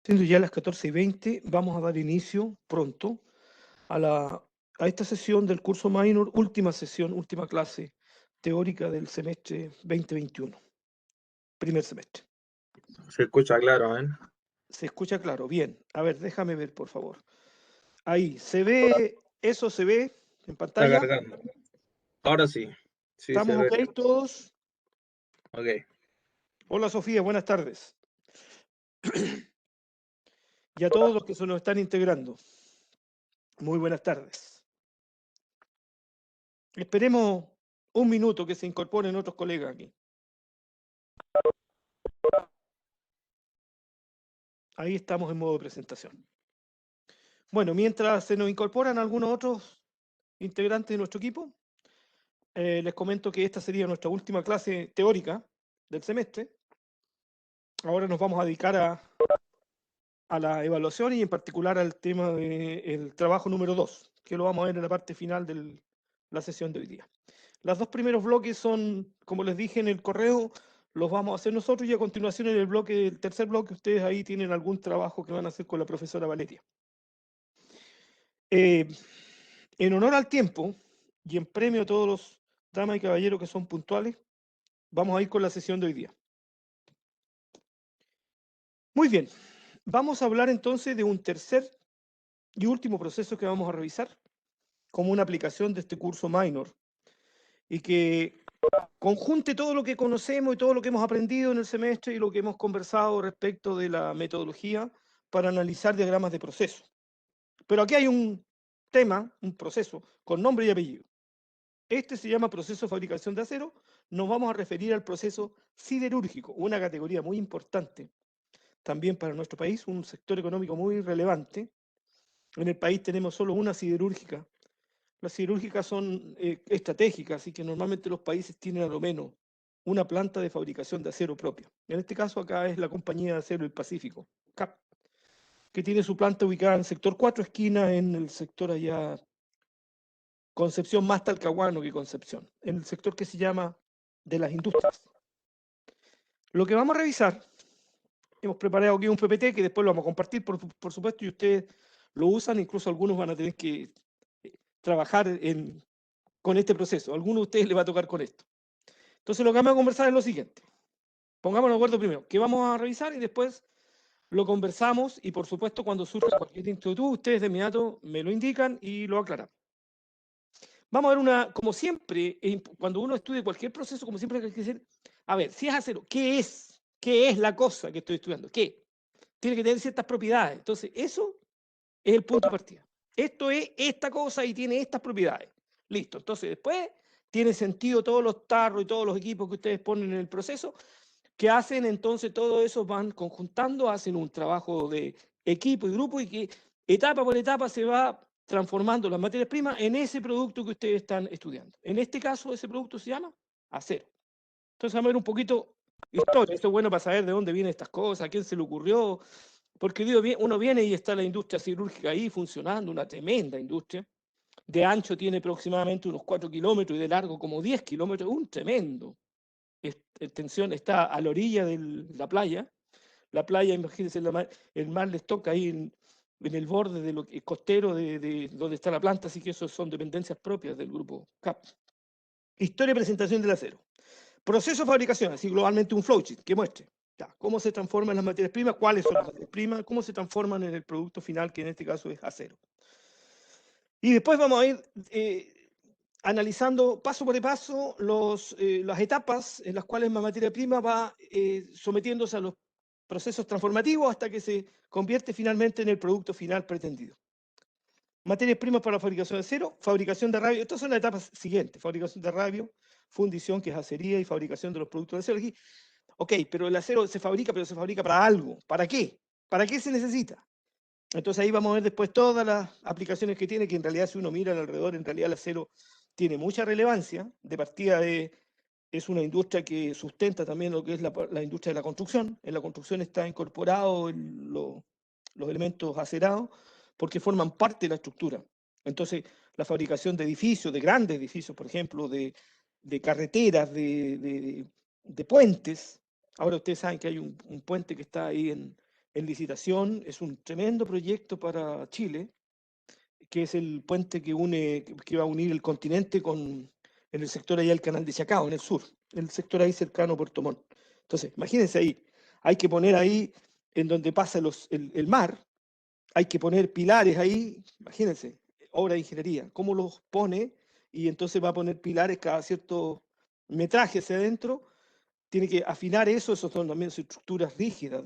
Siendo ya las 14:20, vamos a dar inicio pronto a esta sesión del curso minor, última sesión, última clase teórica del semestre 2021, primer semestre. Se escucha claro, ¿eh? ¿Se escucha claro? Bien. A ver, déjame ver, por favor. Ahí, ¿se ve? ¿Eso se ve en Está pantalla? cargando. Ahora sí. Sí, se ¿Estamos ve. ok todos? Ok. Hola Sofía, buenas tardes. Y a todos los que se nos están integrando, muy buenas tardes. Esperemos un minuto que se incorporen otros colegas aquí. Ahí estamos en modo de presentación. Bueno, mientras se nos incorporan algunos otros integrantes de nuestro equipo, les comento que esta sería nuestra última clase teórica del semestre. Ahora nos vamos a dedicar a la evaluación y en particular al tema del trabajo número 2, que lo vamos a ver en la parte final de la sesión de hoy día. Los dos primeros bloques son, como les dije en el correo, los vamos a hacer nosotros y a continuación en el tercer bloque, ustedes ahí tienen algún trabajo que van a hacer con la profesora Valeria. En honor al tiempo y en premio a todos los damas y caballeros que son puntuales, vamos a ir con la sesión de hoy día. Muy bien, vamos a hablar entonces de un tercer y último proceso que vamos a revisar como una aplicación de este curso minor y que conjunte todo lo que conocemos y todo lo que hemos aprendido en el semestre y lo que hemos conversado respecto de la metodología para analizar diagramas de proceso. Pero aquí hay un tema, un proceso, con nombre y apellido. Este se llama proceso de fabricación de acero. Nos vamos a referir al proceso siderúrgico, una categoría muy importante también para nuestro país, un sector económico muy relevante. En el país tenemos solo una siderúrgica. Las siderúrgicas son estratégicas, así que normalmente los países tienen a lo menos una planta de fabricación de acero propia. En este caso acá es la compañía de acero del Pacífico, CAP, que tiene su planta ubicada en el sector 4 esquinas, en el sector allá Concepción, más Talcahuano que Concepción, en el sector que se llama de las industrias. Lo que vamos a revisar, hemos preparado aquí un PPT que después lo vamos a compartir, por supuesto, y ustedes lo usan, incluso algunos van a tener que trabajar con este proceso. A algunos de ustedes les va a tocar con esto. Entonces, lo que vamos a conversar es lo siguiente. Pongámonos de acuerdo primero, ¿qué vamos a revisar? Y después lo conversamos y, por supuesto, cuando surja cualquier inquietud, ustedes de inmediato me lo indican y lo aclaramos. Vamos a ver como siempre, cuando uno estudie cualquier proceso, como siempre hay que decir, a ver, si es acero, ¿qué es? ¿Qué es la cosa que estoy estudiando? ¿Qué? Tiene que tener ciertas propiedades. Entonces, eso es el punto de partida. Esto es esta cosa y tiene estas propiedades. Listo. Entonces, después tiene sentido todos los tarros y todos los equipos que ustedes ponen en el proceso, que hacen entonces todo eso, van conjuntando, hacen un trabajo de equipo y grupo y que etapa por etapa se va transformando las materias primas en ese producto que ustedes están estudiando. En este caso, ese producto se llama acero. Entonces, vamos a ver un poquito historia. Esto es bueno para saber de dónde vienen estas cosas, a quién se le ocurrió, porque digo, uno viene y está la industria siderúrgica ahí funcionando, una tremenda industria. De ancho tiene aproximadamente unos 4 kilómetros y de largo como 10 kilómetros, un tremendo extensión. Está a la orilla de la playa. La playa, imagínense, el mar les toca ahí en el borde de costero de donde está la planta, así que eso son dependencias propias del grupo CAP. Historia y presentación del acero. Proceso de fabricación, así globalmente un flowchart que muestre cómo se transforman las materias primas, cuáles son las materias primas, cómo se transforman en el producto final, que en este caso es acero. Y después vamos a ir analizando paso por paso las etapas en las cuales la materia prima va sometiéndose a los procesos transformativos hasta que se convierte finalmente en el producto final pretendido. Materias primas para la fabricación de acero, fabricación de radio. Estas son las etapas siguientes: fabricación de radio, fundición, que es acería, y fabricación de los productos de acero. Aquí, ok, pero el acero se fabrica, pero se fabrica para algo. ¿Para qué? ¿Para qué se necesita? Entonces ahí vamos a ver después todas las aplicaciones que tiene, que en realidad si uno mira alrededor, en realidad el acero tiene mucha relevancia. De partida es una industria que sustenta también lo que es la industria de la construcción. En la construcción está incorporado los elementos acerados porque forman parte de la estructura. Entonces la fabricación de edificios, de grandes edificios, por ejemplo, de carreteras, de puentes. Ahora ustedes saben que hay un puente que está ahí en en licitación, es un tremendo proyecto para Chile, que es el puente que va a unir el continente con en el sector allá del canal de Chacao, en el sur, el sector ahí cercano a Puerto Montt. Entonces, imagínense ahí, hay que poner ahí en donde pasa el mar, hay que poner pilares ahí, imagínense, obra de ingeniería, cómo los pone, y entonces va a poner pilares cada cierto metraje hacia adentro, tiene que afinar eso, esos son también estructuras rígidas,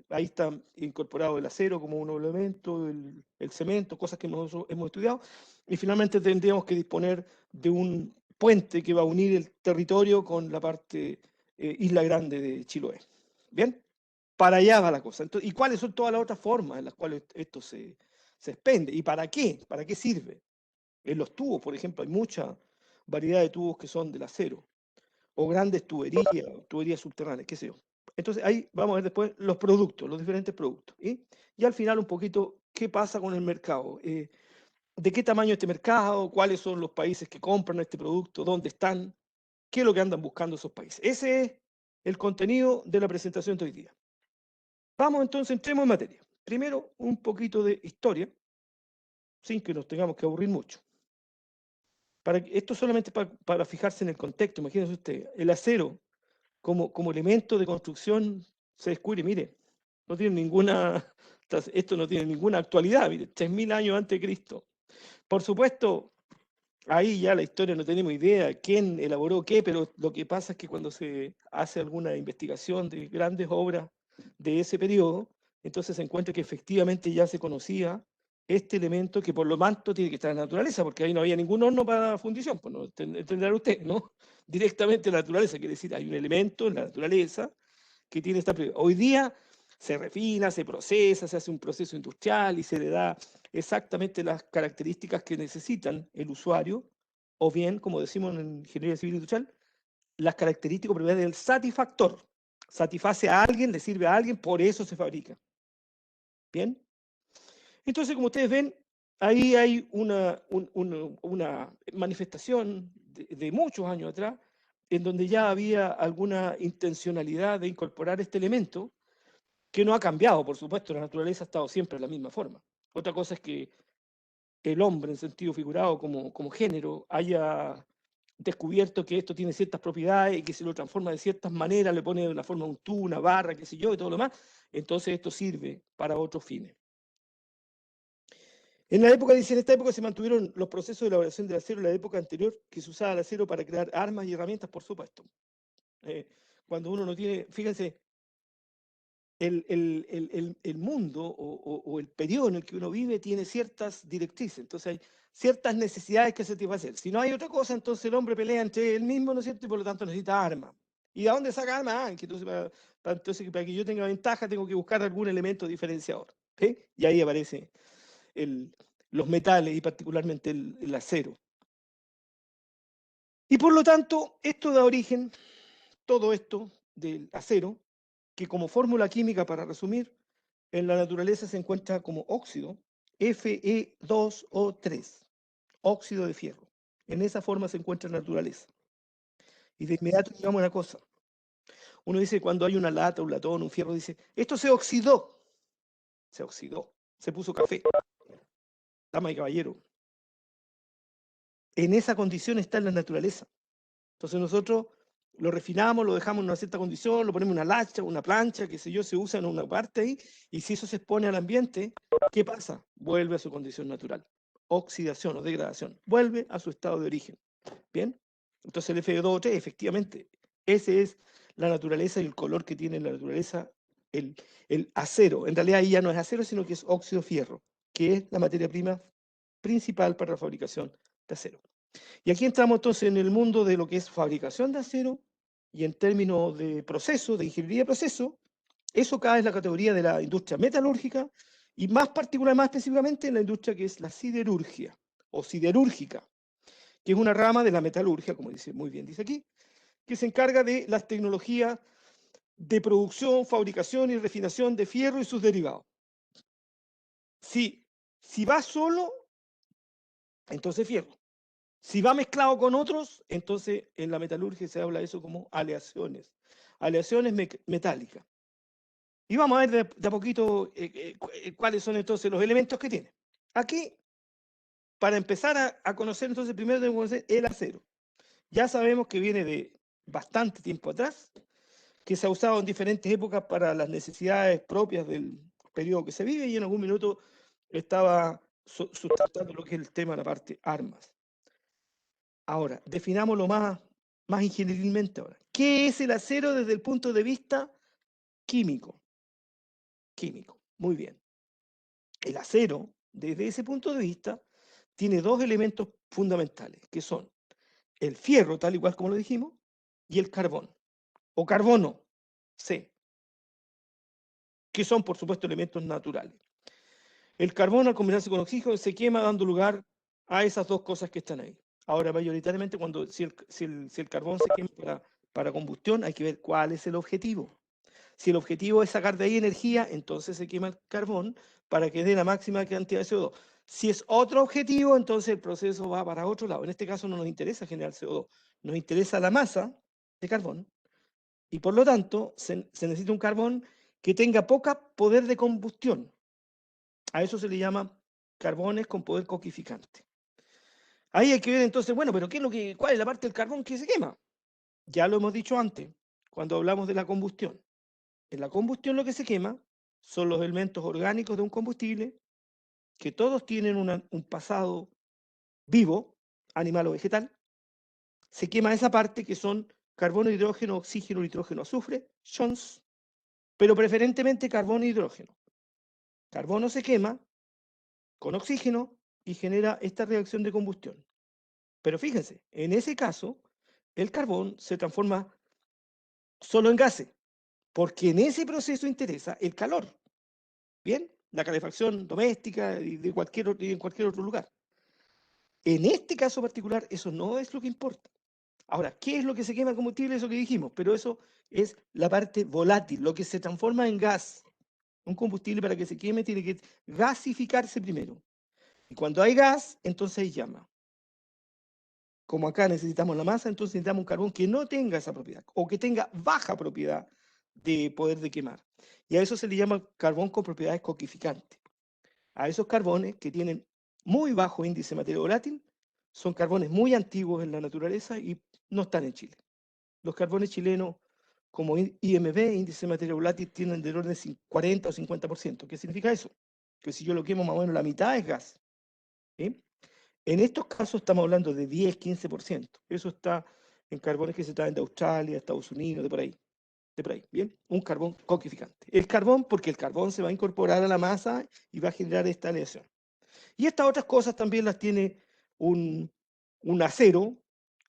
ahí está incorporado el acero como un elemento, el cemento, cosas que hemos estudiado, y finalmente tendríamos que disponer de un puente que va a unir el territorio con la parte Isla Grande de Chiloé. ¿Bien? Para allá va la cosa. Entonces, ¿y cuáles son todas las otras formas en las cuales esto se expende? ¿Y para qué? ¿Para qué sirve? En los tubos, por ejemplo, hay mucha variedad de tubos que son del acero, o grandes tuberías subterráneas, qué sé yo. Entonces ahí vamos a ver después los productos, los diferentes productos. Y al final un poquito qué pasa con el mercado. ¿De qué tamaño es este mercado? ¿Cuáles son los países que compran este producto? ¿Dónde están? ¿Qué es lo que andan buscando esos países? Ese es el contenido de la presentación de hoy día. Vamos entonces, entremos en materia. Primero, un poquito de historia, sin que nos tengamos que aburrir mucho. Esto solamente para fijarse en el contexto. Imagínense usted, el acero como elemento de construcción se descubre, mire, no tiene ninguna, esto no tiene ninguna actualidad, mire, 3000 años antes de Cristo. Por supuesto, ahí ya la historia no tenemos idea quién elaboró qué, pero lo que pasa es que cuando se hace alguna investigación de grandes obras de ese periodo, entonces se encuentra que efectivamente ya se conocía este elemento que por lo tanto tiene que estar en la naturaleza, porque ahí no había ningún horno para fundición, pues no entenderá usted, ¿no? Directamente en la naturaleza, quiere decir, hay un elemento en la naturaleza que tiene esta propiedad. Hoy día se refina, se procesa, se hace un proceso industrial y se le da exactamente las características que necesitan el usuario, o bien, como decimos en ingeniería civil industrial, las características o propiedades del satisfactor. Satisface a alguien, le sirve a alguien, por eso se fabrica. ¿Bien? Entonces, como ustedes ven, ahí hay una manifestación de muchos años atrás, en donde ya había alguna intencionalidad de incorporar este elemento, que no ha cambiado, por supuesto, la naturaleza ha estado siempre de la misma forma. Otra cosa es que el hombre, en sentido figurado, como género, haya descubierto que esto tiene ciertas propiedades y que se lo transforma de ciertas maneras, le pone de una forma un tubo, una barra, qué sé yo, y todo lo demás, entonces esto sirve para otros fines. En esta época se mantuvieron los procesos de elaboración del acero en la época anterior, que se usaba el acero para crear armas y herramientas, por supuesto. Cuando uno no tiene, fíjense, el mundo o el periodo en el que uno vive tiene ciertas directrices, entonces hay ciertas necesidades que satisfacer. Si no hay otra cosa, entonces el hombre pelea entre él mismo, ¿no es cierto? Y por lo tanto necesita armas. ¿Y de dónde saca armas? Que entonces, para que yo tenga ventaja tengo que buscar algún elemento diferenciador. Y ahí aparece los metales y particularmente el acero. Y por lo tanto, esto da origen, todo esto del acero, que como fórmula química, para resumir, en la naturaleza se encuentra como óxido, Fe2O3, óxido de fierro. En esa forma se encuentra en la naturaleza. Y de inmediato digamos una cosa. Uno dice cuando hay una lata, un latón, un fierro, dice, esto se oxidó. Se oxidó. Se puso café. Dama y caballero. En esa condición está en la naturaleza. Entonces nosotros lo refinamos, lo dejamos en una cierta condición, lo ponemos en una lacha, una plancha, qué sé yo, se usa en una parte ahí, y si eso se expone al ambiente, ¿qué pasa? Vuelve a su condición natural. Oxidación o degradación. Vuelve a su estado de origen. ¿Bien? Entonces el Fe2O3, efectivamente, ese es la naturaleza y el color que tiene la naturaleza, el acero. En realidad ahí ya no es acero, sino que es óxido fierro, que es la materia prima principal para la fabricación de acero. Y aquí entramos entonces en el mundo de lo que es fabricación de acero, y en términos de proceso, de ingeniería de proceso, eso cae en la categoría de la industria metalúrgica, y más particular, más específicamente en la industria que es la siderurgia, o siderúrgica, que es una rama de la metalurgia, como dice muy bien dice aquí, que se encarga de las tecnologías de producción, fabricación y refinación de fierro y sus derivados. Si va solo, entonces fierro. Si va mezclado con otros, entonces en la metalurgia se habla de eso como aleaciones. Aleaciones metálicas. Y vamos a ver de a poquito cuáles son entonces los elementos que tiene. Aquí, para empezar a conocer, entonces primero tenemos que conocer el acero. Ya sabemos que viene de bastante tiempo atrás, que se ha usado en diferentes épocas para las necesidades propias del periodo que se vive y en algún minuto estaba sustentando lo que es el tema de la parte armas. Ahora, definámoslo más ingenieralmente ahora. ¿Qué es el acero desde el punto de vista químico? Químico, muy bien. El acero, desde ese punto de vista, tiene dos elementos fundamentales, que son el fierro, tal y cual como lo dijimos, y el carbón, o carbono, C, que son, por supuesto, elementos naturales. El carbón, al combinarse con oxígeno, se quema dando lugar a esas dos cosas que están ahí. Ahora, mayoritariamente, si el carbón se quema para combustión, hay que ver cuál es el objetivo. Si el objetivo es sacar de ahí energía, entonces se quema el carbón para que dé la máxima cantidad de CO2. Si es otro objetivo, entonces el proceso va para otro lado. En este caso no nos interesa generar CO2, nos interesa la masa de carbón y por lo tanto se necesita un carbón que tenga poca poder de combustión. A eso se le llama carbones con poder coquificante. Ahí hay que ver entonces, bueno, pero ¿cuál es la parte del carbón que se quema? Ya lo hemos dicho antes, cuando hablamos de la combustión. En la combustión lo que se quema son los elementos orgánicos de un combustible que todos tienen un pasado vivo, animal o vegetal. Se quema esa parte que son carbono, hidrógeno, oxígeno, nitrógeno, azufre, chons, pero preferentemente carbono e hidrógeno. Carbono se quema con oxígeno y genera esta reacción de combustión. Pero fíjense, en ese caso, el carbón se transforma solo en gases, porque en ese proceso interesa el calor. Bien, la calefacción doméstica y en cualquier otro lugar. En este caso particular, eso no es lo que importa. Ahora, ¿qué es lo que se quema el combustible? Eso que dijimos, pero eso es la parte volátil, lo que se transforma en gas. Un combustible para que se queme tiene que gasificarse primero. Y cuando hay gas, entonces hay llama. Como acá necesitamos la masa, entonces necesitamos un carbón que no tenga esa propiedad o que tenga baja propiedad de poder de quemar. Y a eso se le llama carbón con propiedades coquificantes. A esos carbones que tienen muy bajo índice de materia volátil, son carbones muy antiguos en la naturaleza y no están en Chile. Los carbones chilenos, como IMB, índice de materia volátil, tienen del orden de 40 o 50%. ¿Qué significa eso? Que si yo lo quemo más o menos la mitad es gas. ¿Sí? En estos casos estamos hablando de 10, 15%. Eso está en carbones que se traen de Australia, Estados Unidos, de por ahí. De por ahí, ¿bien? Un carbón coquificante. El carbón, porque el carbón se va a incorporar a la masa y va a generar esta aleación. Y estas otras cosas también las tiene un acero,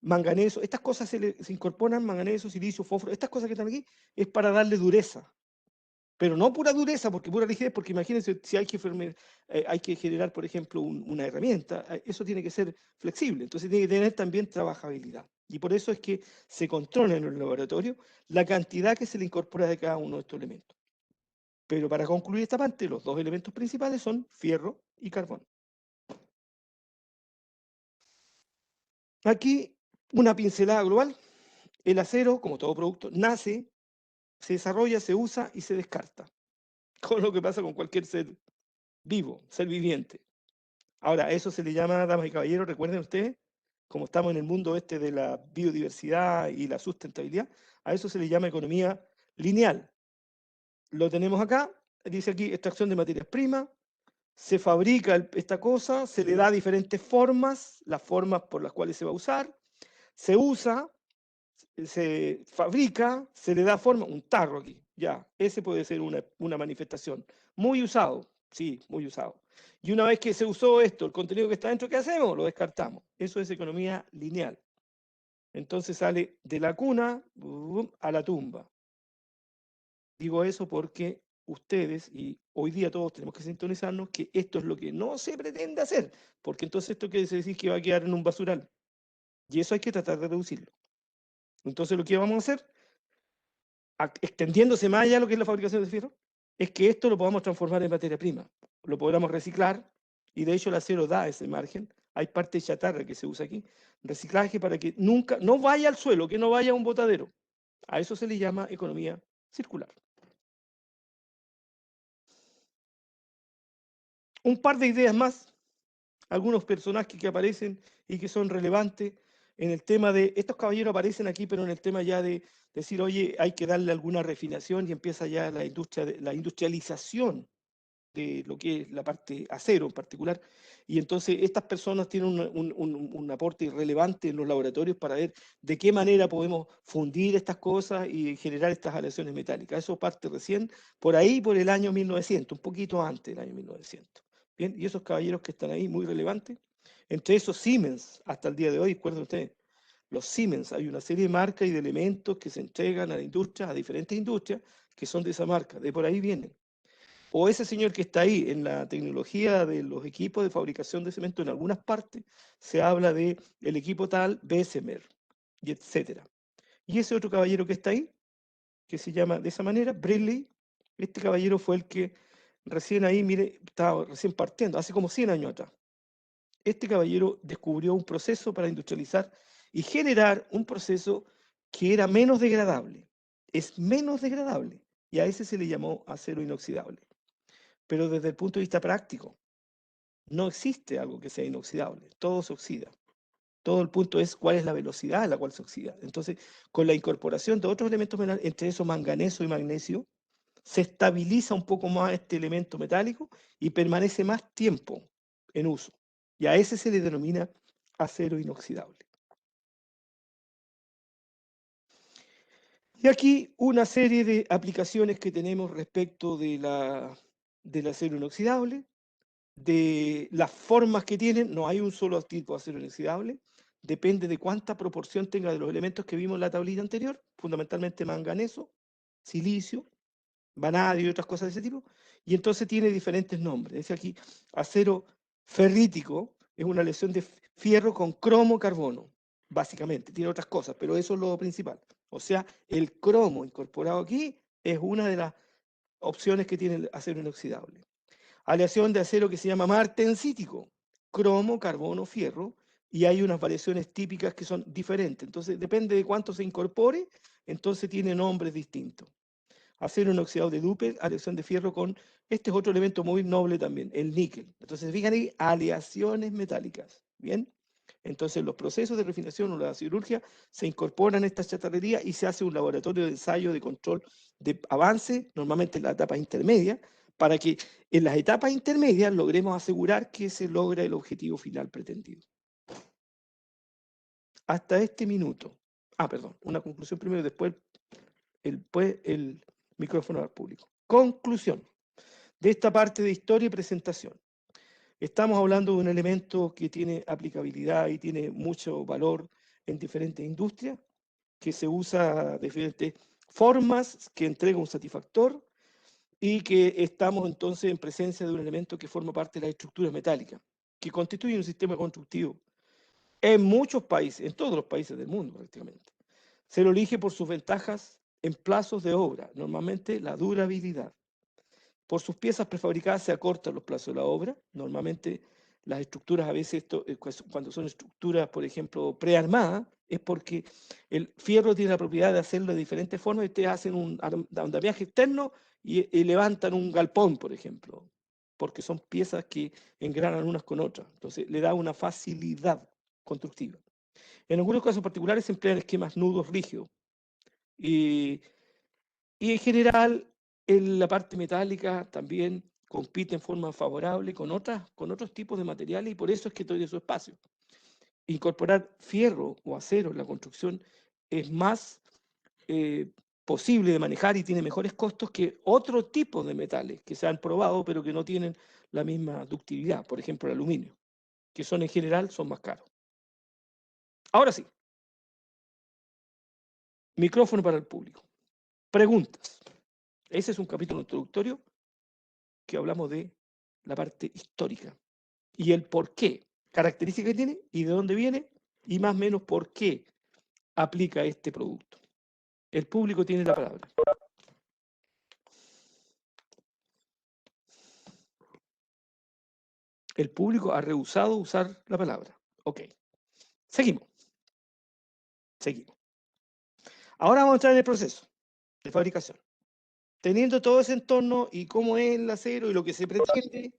manganeso. Estas cosas se incorporan, manganeso, silicio, fósforo. Estas cosas que están aquí es para darle dureza. Pero no pura dureza, porque pura rigidez, porque imagínense si hay que generar, por ejemplo, una herramienta, eso tiene que ser flexible, entonces tiene que tener también trabajabilidad. Y por eso es que se controla en el laboratorio la cantidad que se le incorpora de cada uno de estos elementos. Pero para concluir esta parte, los dos elementos principales son fierro y carbón. Aquí una pincelada global. El acero, como todo producto, nace, se desarrolla, se usa y se descarta. Con lo que pasa con cualquier ser vivo, ser viviente. Ahora, eso se le llama, damas y caballeros, recuerden ustedes, como estamos en el mundo este de la biodiversidad y la sustentabilidad, a eso se le llama economía lineal. Lo tenemos acá, dice aquí extracción de materias primas, se fabrica esta cosa, se le da diferentes formas, las formas por las cuales se va a usar, se usa, se fabrica, se le da forma, un tarro aquí, ya, ese puede ser una manifestación. Muy usado, sí, muy usado. Y una vez que se usó esto, el contenido que está dentro, ¿qué hacemos? Lo descartamos. Eso es economía lineal. Entonces sale de la cuna a la tumba. Digo eso porque ustedes, y hoy día todos tenemos que sintonizarnos, que esto es lo que no se pretende hacer, porque entonces esto quiere decir que va a quedar en un basural. Y eso hay que tratar de reducirlo. Entonces lo que vamos a hacer, extendiéndose más allá de lo que es la fabricación de fierro, es que esto lo podamos transformar en materia prima, lo podamos reciclar, y de hecho el acero da ese margen. Hay parte de chatarra que se usa aquí, reciclaje para que nunca, no vaya al suelo, que no vaya a un botadero. A eso se le llama economía circular. Un par de ideas más, algunos personajes que aparecen y que son relevantes en el tema de, estos caballeros aparecen aquí, pero en el tema ya de decir, oye, hay que darle alguna refinación y empieza ya la industria, la industrialización de lo que es la parte acero en particular. Y entonces estas personas tienen un aporte relevante en los laboratorios para ver de qué manera podemos fundir estas cosas y generar estas aleaciones metálicas. Eso parte recién por ahí, por el año 1900, un poquito antes del año 1900. Bien, y esos caballeros que están ahí, muy relevantes. Entre esos Siemens, hasta el día de hoy, recuerden ustedes, los Siemens, hay una serie de marcas y de elementos que se entregan a la industria, a diferentes industrias, que son de esa marca, de por ahí vienen. O ese señor que está ahí en la tecnología de los equipos de fabricación de cemento, en algunas partes se habla de el equipo tal, Bessemer, y etcétera. Y ese otro caballero que está ahí, que se llama de esa manera, Bradley, este caballero fue el que recién ahí, mire, estaba recién partiendo, hace como 100 años atrás. Este caballero descubrió un proceso para industrializar y generar un proceso que era menos degradable. Es menos degradable. Y a ese se le llamó acero inoxidable. Pero desde el punto de vista práctico, no existe algo que sea inoxidable, todo se oxida. Todo el punto es cuál es la velocidad a la cual se oxida. Entonces, con la incorporación de otros elementos, entre eso manganeso y magnesio, se estabiliza un poco más este elemento metálico y permanece más tiempo en uso. Y a ese se le denomina acero inoxidable. Y aquí una serie de aplicaciones que tenemos respecto del acero inoxidable, de las formas que tienen, no hay un solo tipo de acero inoxidable, depende de cuánta proporción tenga de los elementos que vimos en la tablilla anterior, fundamentalmente manganeso, silicio, vanadio y otras cosas de ese tipo, y entonces tiene diferentes nombres. Dice aquí, acero ferrítico es una aleación de fierro con cromo-carbono, básicamente, tiene otras cosas, pero eso es lo principal. O sea, el cromo incorporado aquí es una de las opciones que tiene el acero inoxidable. Aleación de acero que se llama martensítico, cromo, carbono, fierro, y hay unas variaciones típicas que son diferentes. Entonces, depende de cuánto se incorpore, entonces tiene nombres distintos. Acero inoxidado de dupe, aleación de fierro con, este es otro elemento muy noble también, el níquel. Entonces, fijan ahí, aleaciones metálicas, ¿bien? Entonces, los procesos de refinación o la cirugía se incorporan a esta chatarrería y se hace un laboratorio de ensayo de control de avance, normalmente en la etapa intermedia, para que en las etapas intermedias logremos asegurar que se logra el objetivo final pretendido. Hasta este minuto. Perdón, una conclusión primero y después el micrófono al público. Conclusión de esta parte de historia y presentación. Estamos hablando de un elemento que tiene aplicabilidad y tiene mucho valor en diferentes industrias, que se usa de diferentes formas, que entrega un satisfactor y que estamos entonces en presencia de un elemento que forma parte de las estructuras metálicas, que constituye un sistema constructivo en muchos países, en todos los países del mundo prácticamente. Se lo elige por sus ventajas en plazos de obra, normalmente la durabilidad. Por sus piezas prefabricadas se acortan los plazos de la obra. Normalmente las estructuras, a veces cuando son estructuras, por ejemplo, prearmadas, es porque el fierro tiene la propiedad de hacerlo de diferentes formas. Ustedes hacen un andamiaje externo y levantan un galpón, por ejemplo, porque son piezas que engranan unas con otras. Entonces le da una facilidad constructiva. En algunos casos particulares se emplean esquemas nudos rígidos. Y en general, en la parte metálica también compite en forma favorable con otros tipos de materiales y por eso es que todo su espacio. Incorporar fierro o acero en la construcción es más posible de manejar y tiene mejores costos que otro tipo de metales que se han probado pero que no tienen la misma ductilidad, por ejemplo el aluminio, que son en general son más caros. Ahora sí, micrófono para el público. Preguntas. Ese es un capítulo introductorio que hablamos de la parte histórica y el por qué, características que tiene y de dónde viene y más o menos por qué aplica este producto. El público tiene la palabra. El público ha rehusado usar la palabra. Ok. Seguimos. Seguimos. Ahora vamos a entrar en el proceso de fabricación. Teniendo todo ese entorno y cómo es el acero y lo que se pretende,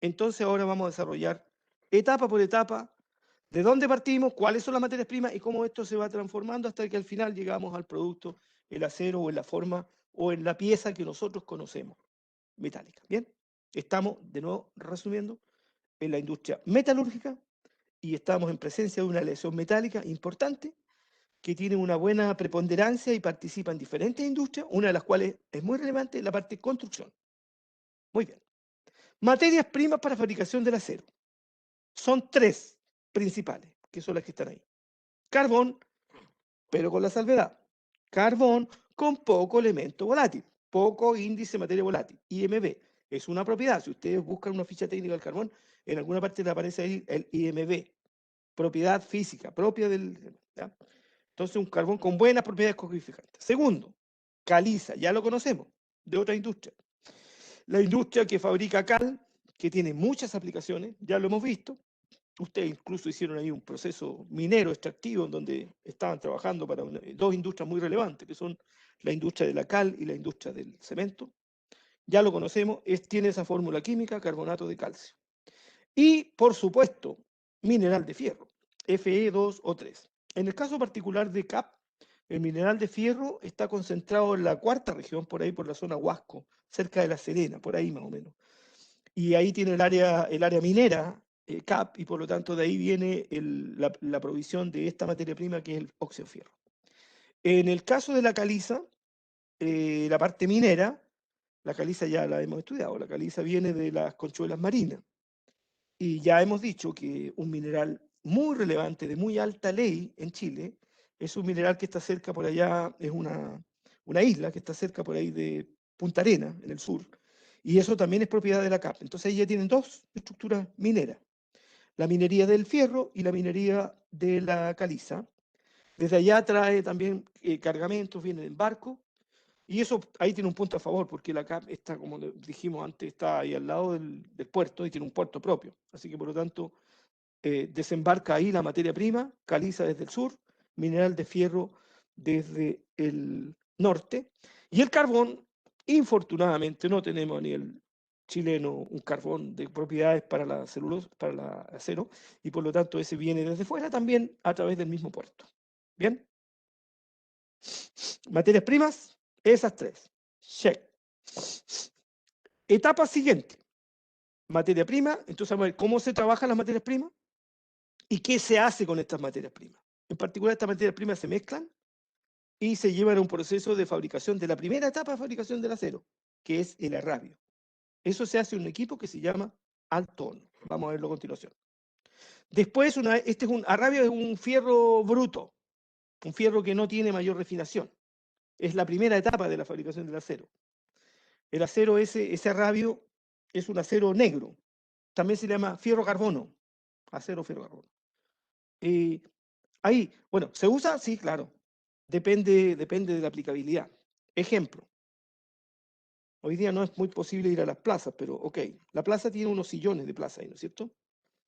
Entonces ahora vamos a desarrollar etapa por etapa de dónde partimos, cuáles son las materias primas y cómo esto se va transformando hasta que al final llegamos al producto, el acero o en la forma o en la pieza que nosotros conocemos, metálica. Bien, estamos de nuevo resumiendo en la industria metalúrgica y estamos en presencia de una aleación metálica importante que tiene una buena preponderancia y participa en diferentes industrias, una de las cuales es muy relevante, la parte de construcción. Muy bien. Materias primas para fabricación del acero. Son tres principales, que son las que están ahí. Carbón, pero con la salvedad. Carbón con poco elemento volátil, poco índice de materia volátil. IMB es una propiedad. Si ustedes buscan una ficha técnica del carbón, en alguna parte le aparece ahí el IMB, propiedad física propia del... ¿ya? Entonces, un carbón con buenas propiedades calificantes. Segundo, caliza, ya lo conocemos, de otra industria. La industria que fabrica cal, que tiene muchas aplicaciones, ya lo hemos visto. Ustedes incluso hicieron ahí un proceso minero extractivo en donde estaban trabajando para dos industrias muy relevantes, que son la industria de la cal y la industria del cemento. Ya lo conocemos, tiene esa fórmula química, carbonato de calcio. Y, por supuesto, mineral de fierro, Fe2O3. En el caso particular de CAP, el mineral de fierro está concentrado en la cuarta región, por ahí por la zona Huasco, cerca de La Serena, por ahí más o menos. Y ahí tiene el área minera, CAP, y por lo tanto de ahí viene la provisión de esta materia prima que es el óxido de fierro. En el caso de la caliza, la parte minera, la caliza ya la hemos estudiado, la caliza viene de las conchuelas marinas. Y ya hemos dicho que un mineral muy relevante, de muy alta ley en Chile, es un mineral que está cerca por allá, es una isla que está cerca por ahí de Punta Arenas, en el sur, y eso también es propiedad de la CAP. Entonces ahí ya tienen dos estructuras mineras, la minería del fierro y la minería de la caliza. Desde allá trae también cargamentos, vienen en barco, y eso ahí tiene un punto a favor, porque la CAP está, como dijimos antes, está ahí al lado del puerto y tiene un puerto propio. Así que por lo tanto desembarca ahí la materia prima, caliza desde el sur, mineral de fierro desde el norte. Y el carbón, infortunadamente, no tenemos a nivel chileno un carbón de propiedades para la celulosa, para el acero, y por lo tanto ese viene desde fuera también a través del mismo puerto. ¿Bien? Materias primas, esas tres. Check. Etapa siguiente. Materia prima, entonces vamos a ver cómo se trabajan las materias primas y qué se hace con estas materias primas. En particular, estas materias primas se mezclan y se llevan a un proceso de fabricación de la primera etapa de fabricación del acero, que es el arrabio. Eso se hace en un equipo que se llama alto horno. Vamos a verlo a continuación. Después, arrabio es un fierro bruto, un fierro que no tiene mayor refinación. Es la primera etapa de la fabricación del acero. El acero, ese arrabio, es un acero negro. También se llama fierro carbono. Acero fierro carbono. Ahí, bueno, ¿se usa? Sí, claro. Depende de la aplicabilidad. Ejemplo. Hoy día no es muy posible ir a las plazas, pero ok. La plaza tiene unos sillones de plaza ahí, ¿no es cierto?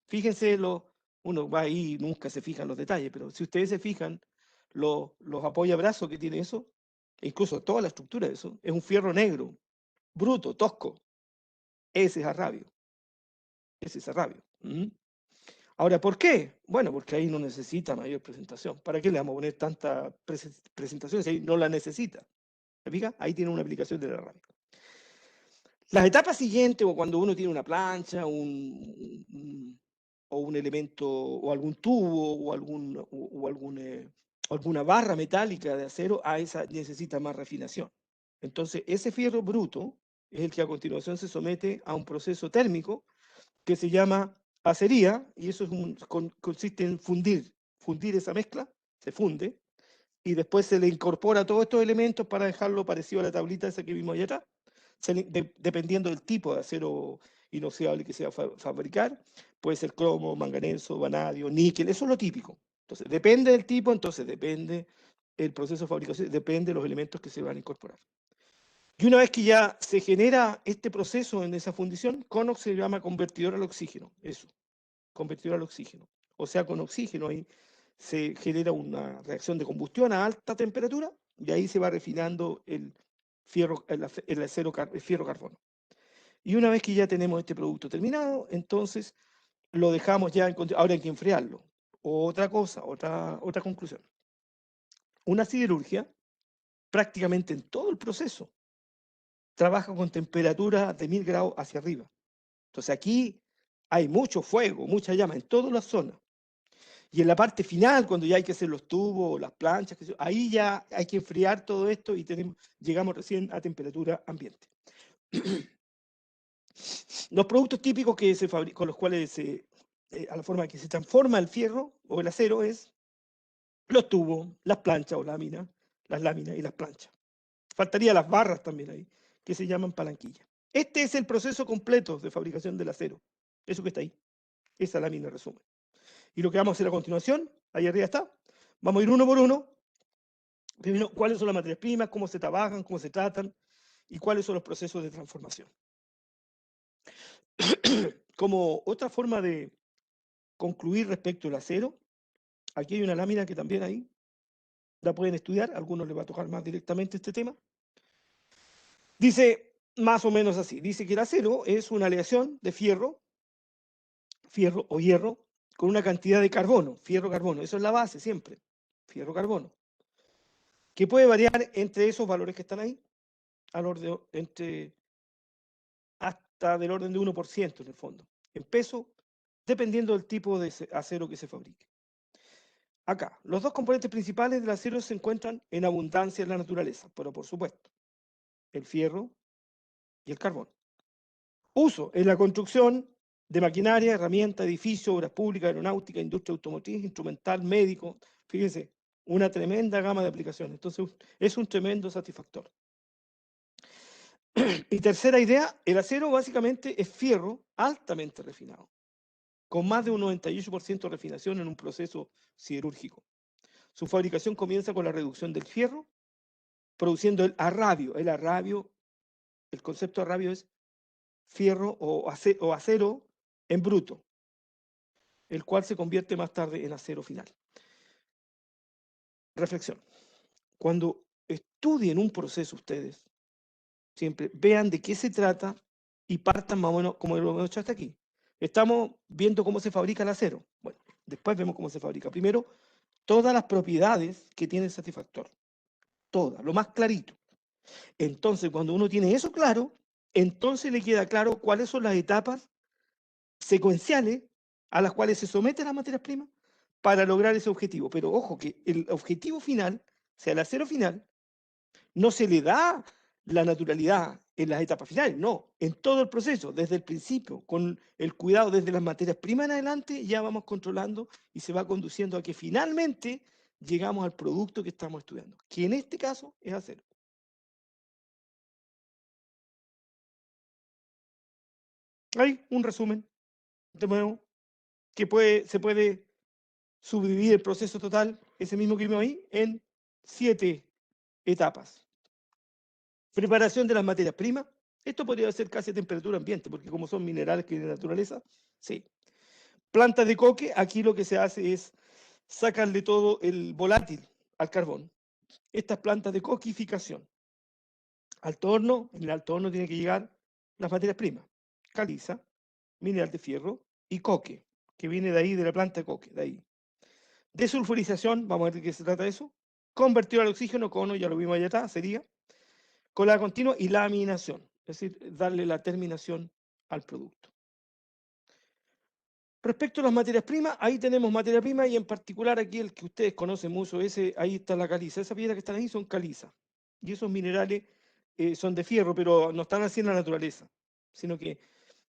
Fíjense, uno va ahí y nunca se fijan los detalles, pero si ustedes se fijan, los apoyabrazos que tiene eso, e incluso toda la estructura de eso, es un fierro negro, bruto, tosco. Ese es arrabio. Ese es arrabio. Ahora, ¿por qué? Bueno, porque ahí no necesita mayor presentación. ¿Para qué le vamos a poner tanta presentación si ahí no la necesita? ¿Se fija? Ahí tiene una aplicación de la radio. Las etapas siguientes, o cuando uno tiene una plancha, o un elemento, o algún tubo, o alguna barra metálica de acero, a esa necesita más refinación. Entonces, ese fierro bruto es el que a continuación se somete a un proceso térmico que se llama acería, y eso consiste en fundir esa mezcla, se funde, y después se le incorpora todos estos elementos para dejarlo parecido a la tablita esa que vimos allá atrás, dependiendo del tipo de acero inoxidable que se va a fabricar, puede ser cromo, manganeso, vanadio, níquel, eso es lo típico. Entonces, depende del tipo, entonces depende el proceso de fabricación, depende de los elementos que se van a incorporar. Y una vez que ya se genera este proceso en esa fundición, CONOX se llama convertidor al oxígeno, eso, convertidor al oxígeno. O sea, con oxígeno ahí se genera una reacción de combustión a alta temperatura y ahí se va refinando el fierro carbono. Y una vez que ya tenemos este producto terminado, entonces lo dejamos ya, ahora hay que enfriarlo. Otra cosa, otra conclusión. Una siderurgia, prácticamente en todo el proceso, trabaja con temperaturas de 1000 grados hacia arriba. Entonces aquí hay mucho fuego, mucha llama en todas las zonas. Y en la parte final, cuando ya hay que hacer los tubos, las planchas, ahí ya hay que enfriar todo esto y llegamos recién a temperatura ambiente. Los productos típicos que se fabrican, con los cuales a la forma que se transforma el fierro o el acero es los tubos, las planchas o láminas, las láminas y las planchas. Faltaría las barras también ahí, que se llaman palanquillas. Este es el proceso completo de fabricación del acero. Eso que está ahí. Esa lámina resumen. Y lo que vamos a hacer a continuación, ahí arriba está, vamos a ir uno por uno. Primero, cuáles son las materias primas, cómo se trabajan, cómo se tratan y cuáles son los procesos de transformación. Como otra forma de concluir respecto al acero, aquí hay una lámina que también ahí la pueden estudiar, a algunos les va a tocar más directamente este tema. Dice más o menos así, dice que el acero es una aleación de fierro o hierro, con una cantidad de carbono, fierro-carbono, eso es la base siempre, fierro-carbono, que puede variar entre esos valores que están ahí, hasta del orden de 1% en el fondo, en peso, dependiendo del tipo de acero que se fabrique. Acá, los dos componentes principales del acero se encuentran en abundancia en la naturaleza, pero por supuesto, el fierro y el carbón. Uso en la construcción de maquinaria, herramientas, edificios, obras públicas, aeronáutica, industria automotriz, instrumental, médico. Fíjense, una tremenda gama de aplicaciones. Entonces, es un tremendo satisfactor. Y tercera idea, el acero básicamente es fierro altamente refinado, con más de un 98% de refinación en un proceso siderúrgico. Su fabricación comienza con la reducción del fierro, produciendo el arrabio. El concepto de arrabio es fierro o acero en bruto, el cual se convierte más tarde en acero final. Reflexión. Cuando estudien un proceso ustedes, siempre vean de qué se trata y partan más o menos como lo hemos hecho hasta aquí. Estamos viendo cómo se fabrica el acero. Bueno, después vemos cómo se fabrica. Primero, todas las propiedades que tiene el satisfactor. Todas, lo más clarito. Entonces, cuando uno tiene eso claro, entonces le queda claro cuáles son las etapas secuenciales a las cuales se someten las materias primas para lograr ese objetivo. Pero ojo, que el objetivo final, o sea, el acero final, no se le da la naturalidad en las etapas finales, no, en todo el proceso, desde el principio, con el cuidado desde las materias primas en adelante, ya vamos controlando y se va conduciendo a que finalmente llegamos al producto que estamos estudiando, que en este caso es acero. Hay un resumen, de nuevo, que se puede subdividir el proceso total, ese mismo que vimos ahí, en 7 etapas. Preparación de las materias primas. Esto podría ser casi a temperatura ambiente, porque como son minerales que de naturaleza, sí. Plantas de coque, aquí lo que se hace es sacarle todo el volátil al carbón. Estas plantas de coquificación. Alto horno, en el alto horno tiene que llegar las materias primas. Caliza, mineral de fierro y coque, que viene de ahí, de la planta de coque, de ahí. Desulfurización, vamos a ver de qué se trata eso. Convertir al oxígeno, cono, ya lo vimos allá atrás, sería. Colada continua y laminación, es decir, darle la terminación al producto. Respecto a las materias primas, ahí tenemos materia prima y en particular aquí el que ustedes conocen mucho, ahí está la caliza. Esa piedra que están ahí son caliza. Y esos minerales son de fierro, pero no están así en la naturaleza, sino que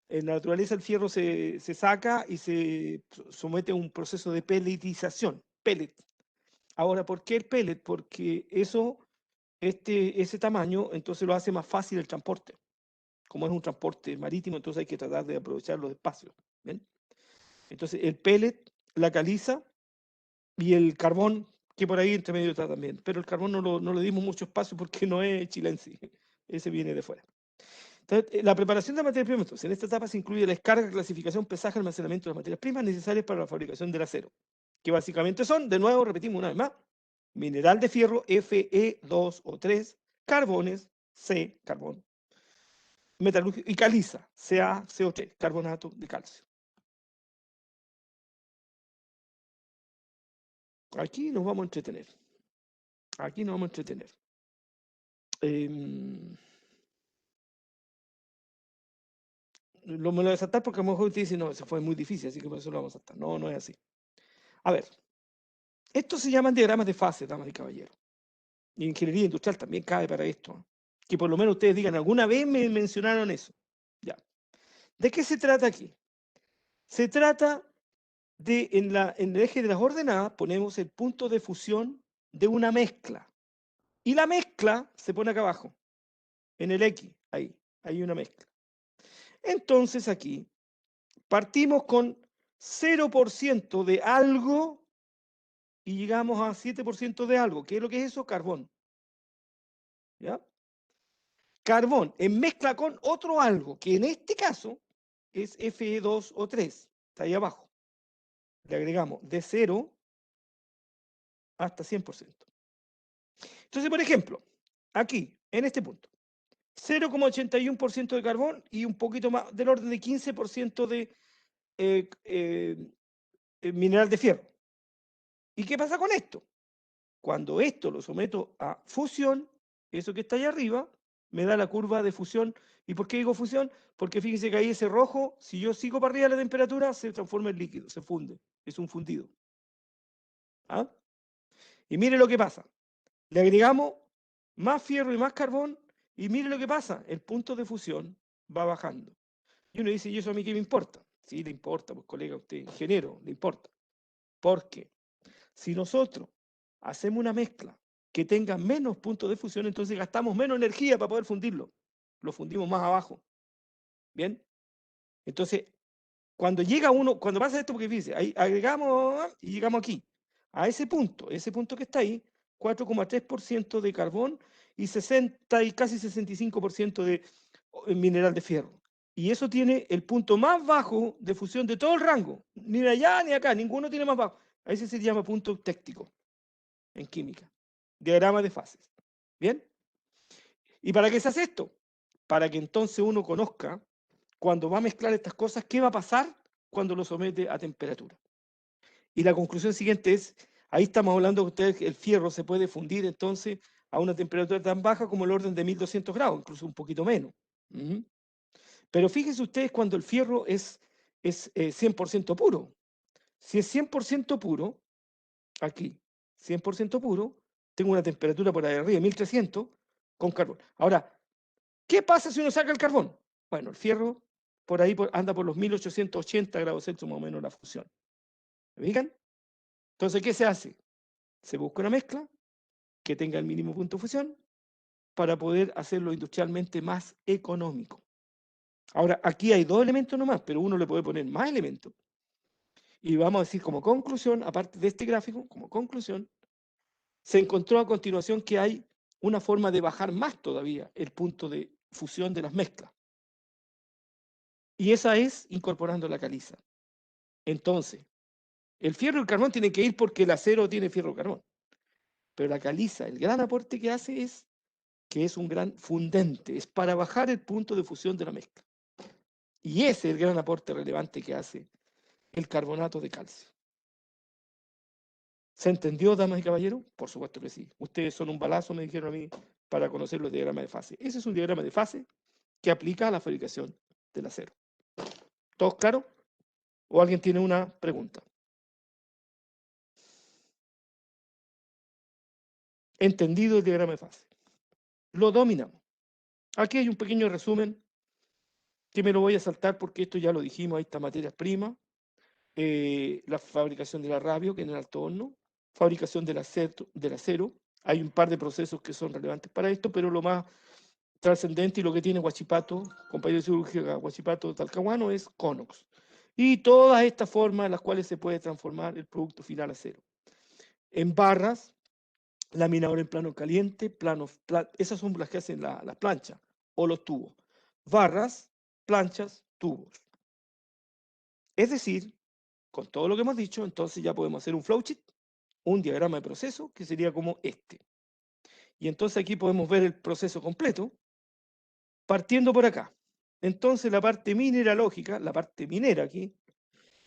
en la naturaleza el fierro se saca y se somete a un proceso de pelletización, pellet. Ahora, ¿por qué el pellet? Porque ese tamaño entonces lo hace más fácil el transporte. Como es un transporte marítimo, entonces hay que tratar de aprovechar los espacios. ¿Ven? Entonces, el pellet, la caliza y el carbón, que por ahí entre medio está también. Pero el carbón no le dimos mucho espacio porque no es chilense. Ese viene de fuera. Entonces, la preparación de materias primas, entonces, en esta etapa se incluye la descarga, clasificación, pesaje, almacenamiento de las materias primas necesarias para la fabricación del acero, que básicamente son, de nuevo, repetimos una vez más, mineral de fierro, Fe2 o 3, carbones, C, carbón, metalúrgico, y caliza, CaCO3, carbonato de calcio. Aquí nos vamos a entretener. Aquí nos vamos a entretener. Me lo voy a saltar porque a lo mejor usted dice, no, eso fue muy difícil, así que por eso lo vamos a saltar. No, no es así. A ver, estos se llaman diagramas de fase, damas y caballeros. Y ingeniería industrial también cabe para esto. Que por lo menos ustedes digan, ¿alguna vez me mencionaron eso? Ya. ¿De qué se trata aquí? Se trata de, en el eje de las ordenadas, ponemos el punto de fusión de una mezcla. Y la mezcla se pone acá abajo, en el X, ahí, hay una mezcla. Entonces aquí partimos con 0% de algo y llegamos a 7% de algo. ¿Qué es lo que es eso? Carbón. ¿Ya? Carbón en mezcla con otro algo, que en este caso es Fe2O3, está ahí abajo. Le agregamos de 0 hasta 100%. Entonces, por ejemplo, aquí, en este punto, 0,81% de carbón y un poquito más, del orden de 15% de mineral de fierro. ¿Y qué pasa con esto? Cuando esto lo someto a fusión, eso que está ahí arriba, me da la curva de fusión. ¿Y por qué digo fusión? Porque fíjense que ahí ese rojo, si yo sigo para arriba la temperatura, se transforma en líquido, se funde. Es un fundido. ¿Ah? Y mire lo que pasa. Le agregamos más fierro y más carbón, y mire lo que pasa. El punto de fusión va bajando. Y uno dice, ¿y eso a mí qué me importa? Sí, le importa, pues colega, usted ingeniero, le importa. Porque si nosotros hacemos una mezcla que tenga menos puntos de fusión, entonces gastamos menos energía para poder fundirlo. Lo fundimos más abajo. ¿Bien? Entonces, cuando pasa esto, porque fíjense, ahí agregamos y llegamos aquí, a ese punto que está ahí, 4,3% de carbón y 60 y casi 65% de mineral de fierro. Y eso tiene el punto más bajo de fusión de todo el rango. Ni de allá ni acá, ninguno tiene más bajo. A ese se llama punto técnico en química. Diagrama de fases. ¿Bien? ¿Y para qué se hace esto? Para que entonces uno conozca, cuando va a mezclar estas cosas, qué va a pasar cuando lo somete a temperatura. Y la conclusión siguiente es, ahí estamos hablando que ustedes, el fierro se puede fundir entonces a una temperatura tan baja como el orden de 1200 grados, incluso un poquito menos. Pero fíjense ustedes cuando el fierro es 100% puro. Si es 100% puro, aquí, 100% puro, tengo una temperatura por ahí arriba, 1300, con carbón. Ahora, ¿qué pasa si uno saca el carbón? Bueno, el fierro por ahí anda por los 1880 grados Celsius más o menos la fusión. ¿Me fijan? Entonces, ¿qué se hace? Se busca una mezcla que tenga el mínimo punto de fusión para poder hacerlo industrialmente más económico. Ahora, aquí hay dos elementos nomás, pero uno le puede poner más elementos. Y vamos a decir como conclusión, aparte de este gráfico, como conclusión, se encontró a continuación que hay una forma de bajar más todavía el punto de fusión de las mezclas. Y esa es incorporando la caliza. Entonces, el fierro y el carbón tienen que ir porque el acero tiene fierro y carbón. Pero la caliza, el gran aporte que hace es que es un gran fundente, es para bajar el punto de fusión de la mezcla. Y ese es el gran aporte relevante que hace el carbonato de calcio. ¿Se entendió, damas y caballeros? Por supuesto que sí. Ustedes son un balazo, me dijeron a mí, para conocer los diagramas de fase. Ese es un diagrama de fase que aplica a la fabricación del acero. ¿Todos claros? ¿O alguien tiene una pregunta? Entendido el diagrama de fase. Lo dominamos. Aquí hay un pequeño resumen que me lo voy a saltar porque esto ya lo dijimos, ahí está materias primas, la fabricación de la rabio, que es en el alto horno, fabricación del acero. Hay un par de procesos que son relevantes para esto, pero lo más trascendente y lo que tiene Huachipato, compañía de cirugía Huachipato Talcahuano, es Conox. Y todas estas formas en las cuales se puede transformar el producto final a acero. En barras, laminador en plano caliente, esas son las que hacen las planchas o los tubos. Barras, planchas, tubos. Es decir, con todo lo que hemos dicho, entonces ya podemos hacer un flowchart, un diagrama de proceso, que sería como este. Y entonces aquí podemos ver el proceso completo, partiendo por acá. entonces la parte mineralógica, la parte minera aquí,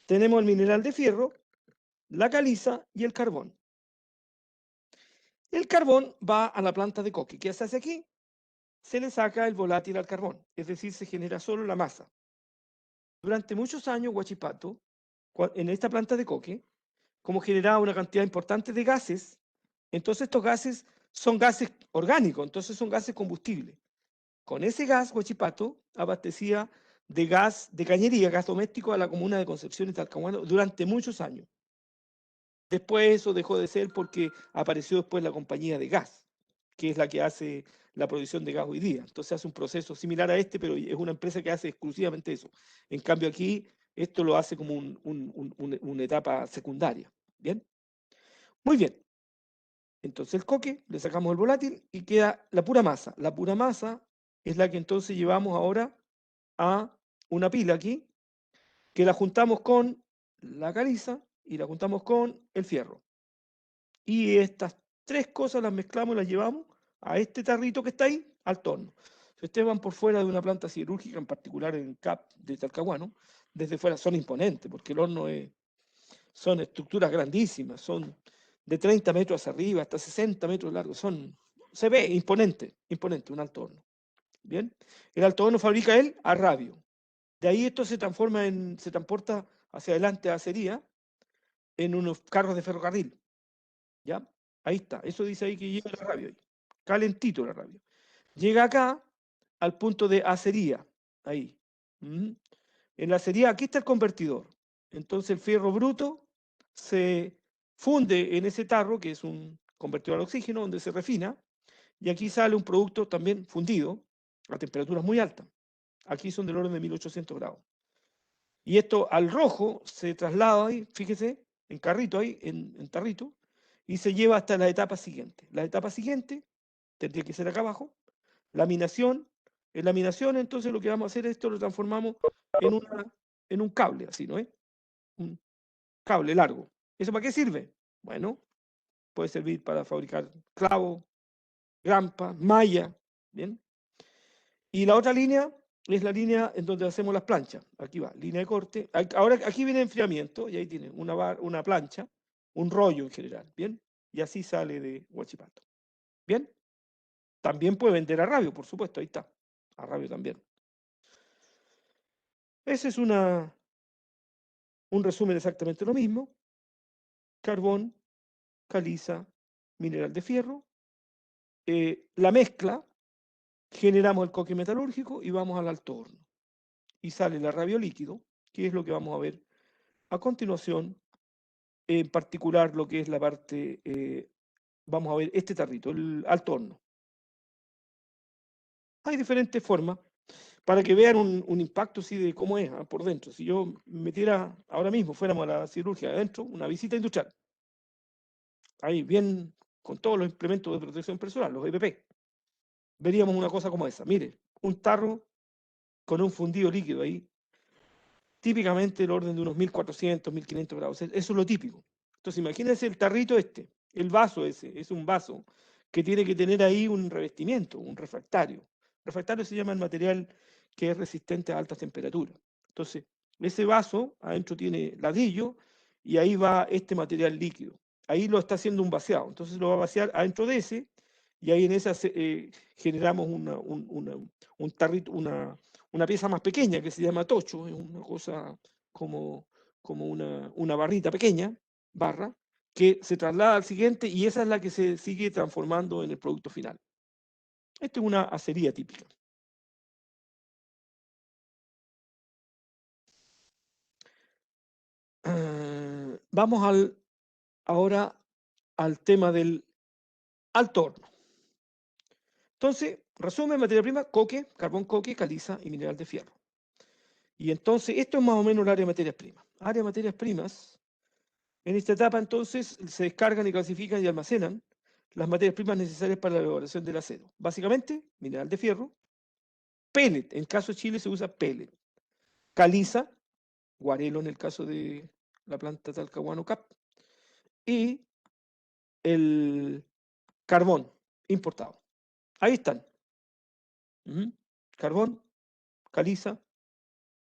tenemos el mineral de fierro, la caliza y el carbón. El carbón va a la planta de coque. ¿Qué se hace aquí? Se le saca el volátil al carbón, es decir, se genera solo la masa. Durante muchos años, Huachipato, en esta planta de coque, como generaba una cantidad importante de gases, entonces estos gases son gases orgánicos, entonces son gases combustibles. Con ese gas, Huachipato abastecía de gas de cañería, gas doméstico, a la comuna de Concepción y Talcahuano durante muchos años. Después eso dejó de ser porque apareció después la compañía de gas, que es la que hace la producción de gas hoy día. Entonces hace un proceso similar a este, pero es una empresa que hace exclusivamente eso. En cambio aquí, esto lo hace como una etapa secundaria. ¿Bien? Muy bien. Entonces el coque, le sacamos el volátil y queda la pura masa. La pura masa es la que entonces llevamos ahora a una pila aquí, que la juntamos con la caliza y la juntamos con el fierro. Y estas tres cosas las mezclamos y las llevamos a este tarrito que está ahí, al torno. Si ustedes van por fuera de una planta siderúrgica, en particular en CAP de Talcahuano, desde fuera son imponentes, porque el horno son estructuras grandísimas, son de 30 metros hacia arriba, hasta 60 metros largos, se ve imponente, imponente, un alto horno. Bien, el alto horno fabrica él a radio. De ahí esto se transporta hacia adelante a acería en unos carros de ferrocarril. ¿Ya? Ahí está, eso dice ahí que llega la radio, ahí. Calentito la radio. Llega acá al punto de acería, ahí. En la acería, aquí está el convertidor. Entonces el fierro bruto se funde en ese tarro, que es un convertidor al oxígeno, donde se refina, y aquí sale un producto también fundido a temperaturas muy altas. Aquí son del orden de 1800 grados. Y esto al rojo se traslada ahí, fíjese, en carrito ahí, en tarrito, y se lleva hasta la etapa siguiente. La etapa siguiente tendría que ser acá abajo, laminación. En laminación, entonces lo que vamos a hacer es esto lo transformamos en un cable, así, ¿no es? Un cable largo. ¿Eso para qué sirve? Bueno, puede servir para fabricar clavos, grampas, malla, ¿bien? Y la otra línea es la línea en donde hacemos las planchas. Aquí va, línea de corte. Ahora aquí viene enfriamiento y ahí tiene una plancha, un rollo en general, ¿bien? Y así sale de Huachipato. ¿Bien? También puede vender a rabio, por supuesto, ahí está. A rabio también. Ese es un resumen exactamente lo mismo. Carbón, caliza, mineral de fierro. La mezcla, generamos el coque metalúrgico y vamos al alto horno. Y sale el rabio líquido, que es lo que vamos a ver a continuación, en particular lo que es la parte, vamos a ver este tarrito, el alto horno. Hay diferentes formas para que vean un impacto así de cómo es por dentro. Si yo metiera ahora mismo, fuéramos a la cirugía adentro, una visita industrial, ahí bien con todos los implementos de protección personal, los EPP, veríamos una cosa como esa. Mire, un tarro con un fundido líquido ahí, típicamente el orden de unos 1400, 1500 grados. Eso es lo típico. Entonces imagínense el tarrito este, el vaso ese, es un vaso que tiene que tener ahí un revestimiento, un refractario. Refractario se llama el material que es resistente a altas temperaturas. Entonces, ese vaso adentro tiene ladrillo y ahí va este material líquido. Ahí lo está haciendo un vaciado. Entonces lo va a vaciar adentro de ese y ahí en esa generamos un tarrito, una pieza más pequeña que se llama tocho, es una cosa como una barrita pequeña, barra, que se traslada al siguiente y esa es la que se sigue transformando en el producto final. Esta es una acería típica. Vamos ahora al tema del alto horno. Entonces, resumen, materia prima, coque, carbón coque, caliza y mineral de fierro. Y entonces, esto es más o menos el área de materias primas. Área de materias primas, en esta etapa entonces se descargan y clasifican y almacenan las materias primas necesarias para la elaboración del acero. Básicamente, mineral de fierro, pellet, en el caso de Chile se usa pellet, caliza, guarelo en el caso de la planta Talcahuano CAP, y el carbón importado. Ahí están. Carbón, caliza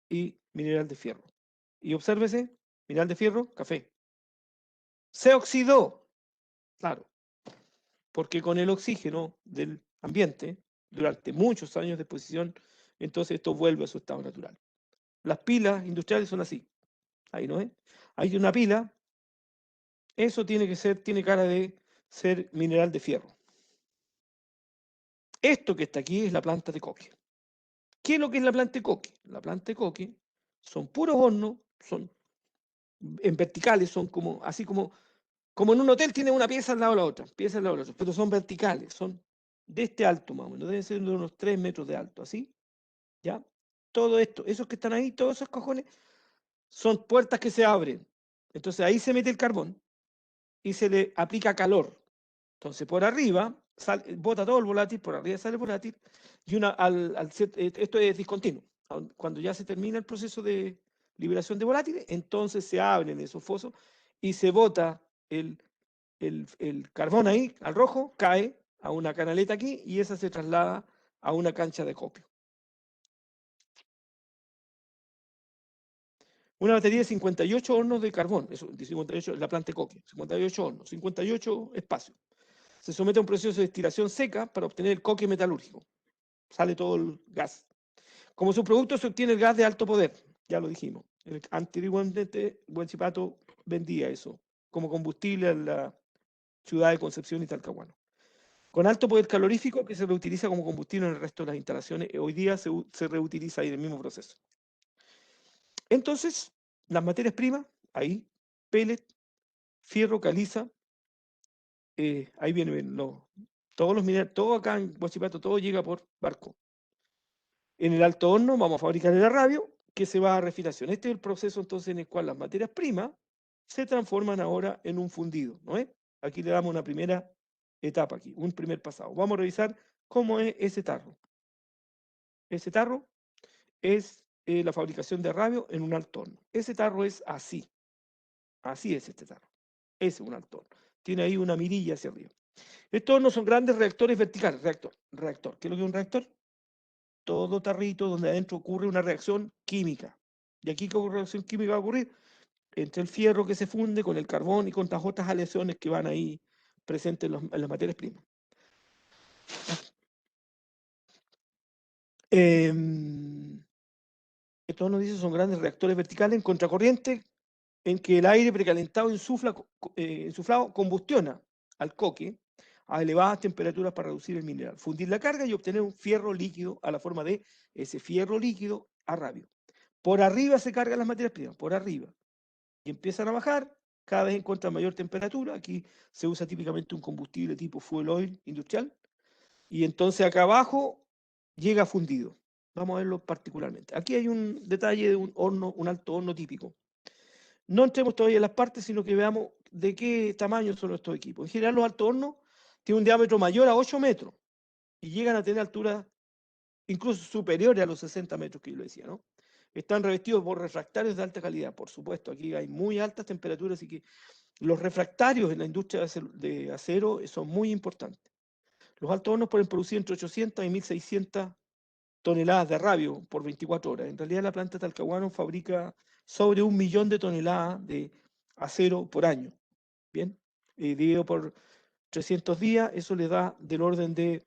y mineral de fierro. Y obsérvese, mineral de fierro, café. Se oxidó, claro, porque con el oxígeno del ambiente, durante muchos años de exposición, entonces esto vuelve a su estado natural. Las pilas industriales son así. Ahí, ¿no es? Hay una pila, eso tiene cara de ser mineral de fierro. Esto que está aquí es la planta de coque. ¿Qué es lo que es la planta de coque? La planta de coque son puros hornos, son en verticales, son como, así como en un hotel tiene una pieza al lado de la otra, pieza al lado de la otra, pero son verticales, son de este alto más o menos, deben ser de unos 3 metros de alto, así, ¿ya? Todo esto, esos que están ahí, todos esos cajones, son puertas que se abren. Entonces ahí se mete el carbón y se le aplica calor. Entonces por arriba bota todo el volátil, por arriba sale el volátil, y esto es discontinuo. Cuando ya se termina el proceso de liberación de volátiles, entonces se abren esos fosos y se bota el carbón ahí, al rojo, cae a una canaleta aquí y esa se traslada a una cancha de copio. Una batería de 58 hornos de carbón, eso, de 58, la planta de coque, 58 hornos, 58 espacios. Se somete a un proceso de destilación seca para obtener el coque metalúrgico. Sale todo el gas. Como subproducto se obtiene el gas de alto poder, ya lo dijimos. Antiguamente, Huachipato vendía eso como combustible a la ciudad de Concepción y Talcahuano. Con alto poder calorífico que se reutiliza como combustible en el resto de las instalaciones. Hoy día se reutiliza ahí en el mismo proceso. Entonces, las materias primas, ahí, pellet, fierro, caliza, ahí vienen todos los minerales, todo acá en Huachipato, todo llega por barco. En el alto horno vamos a fabricar el arrabio que se va a refinación. Este es el proceso entonces en el cual las materias primas se transforman ahora en un fundido, ¿no es? Aquí le damos una primera etapa aquí, un primer pasado. Vamos a revisar cómo es ese tarro. Ese tarro es la fabricación de arrabio en un alto horno. Ese tarro es así. Así es este tarro. Ese es un alto horno. Tiene ahí una mirilla hacia arriba. Estos hornos son grandes reactores verticales. Reactor. ¿Qué es lo que es un reactor? Todo tarrito donde adentro ocurre una reacción química. ¿Y aquí qué reacción química va a ocurrir? Entre el fierro que se funde con el carbón y con las otras aleaciones que van ahí presentes en las materias primas. Esto nos dice son grandes reactores verticales en contracorriente en que el aire precalentado insuflado combustiona al coque a elevadas temperaturas para reducir el mineral, fundir la carga y obtener un fierro líquido a la forma de ese fierro líquido a rabio. Por arriba se cargan las materias primas, por arriba. Y empiezan a bajar, cada vez encuentran mayor temperatura. Aquí se usa típicamente un combustible tipo fuel oil industrial. Y entonces acá abajo llega fundido. Vamos a verlo particularmente. Aquí hay un detalle de un horno, un alto horno típico. No entremos todavía en las partes, sino que veamos de qué tamaño son estos equipos. En general, los altos hornos tienen un diámetro mayor a 8 metros y llegan a tener alturas incluso superiores a los 60 metros que yo le decía, ¿no? Están revestidos por refractarios de alta calidad, por supuesto. Aquí hay muy altas temperaturas y que los refractarios en la industria de acero son muy importantes. Los altos hornos pueden producir entre 800 y 1600 toneladas de arrabio por 24 horas. En realidad la planta de Talcahuano fabrica sobre 1 millón de toneladas de acero por año. Bien, dividido por 300 días, eso le da del orden de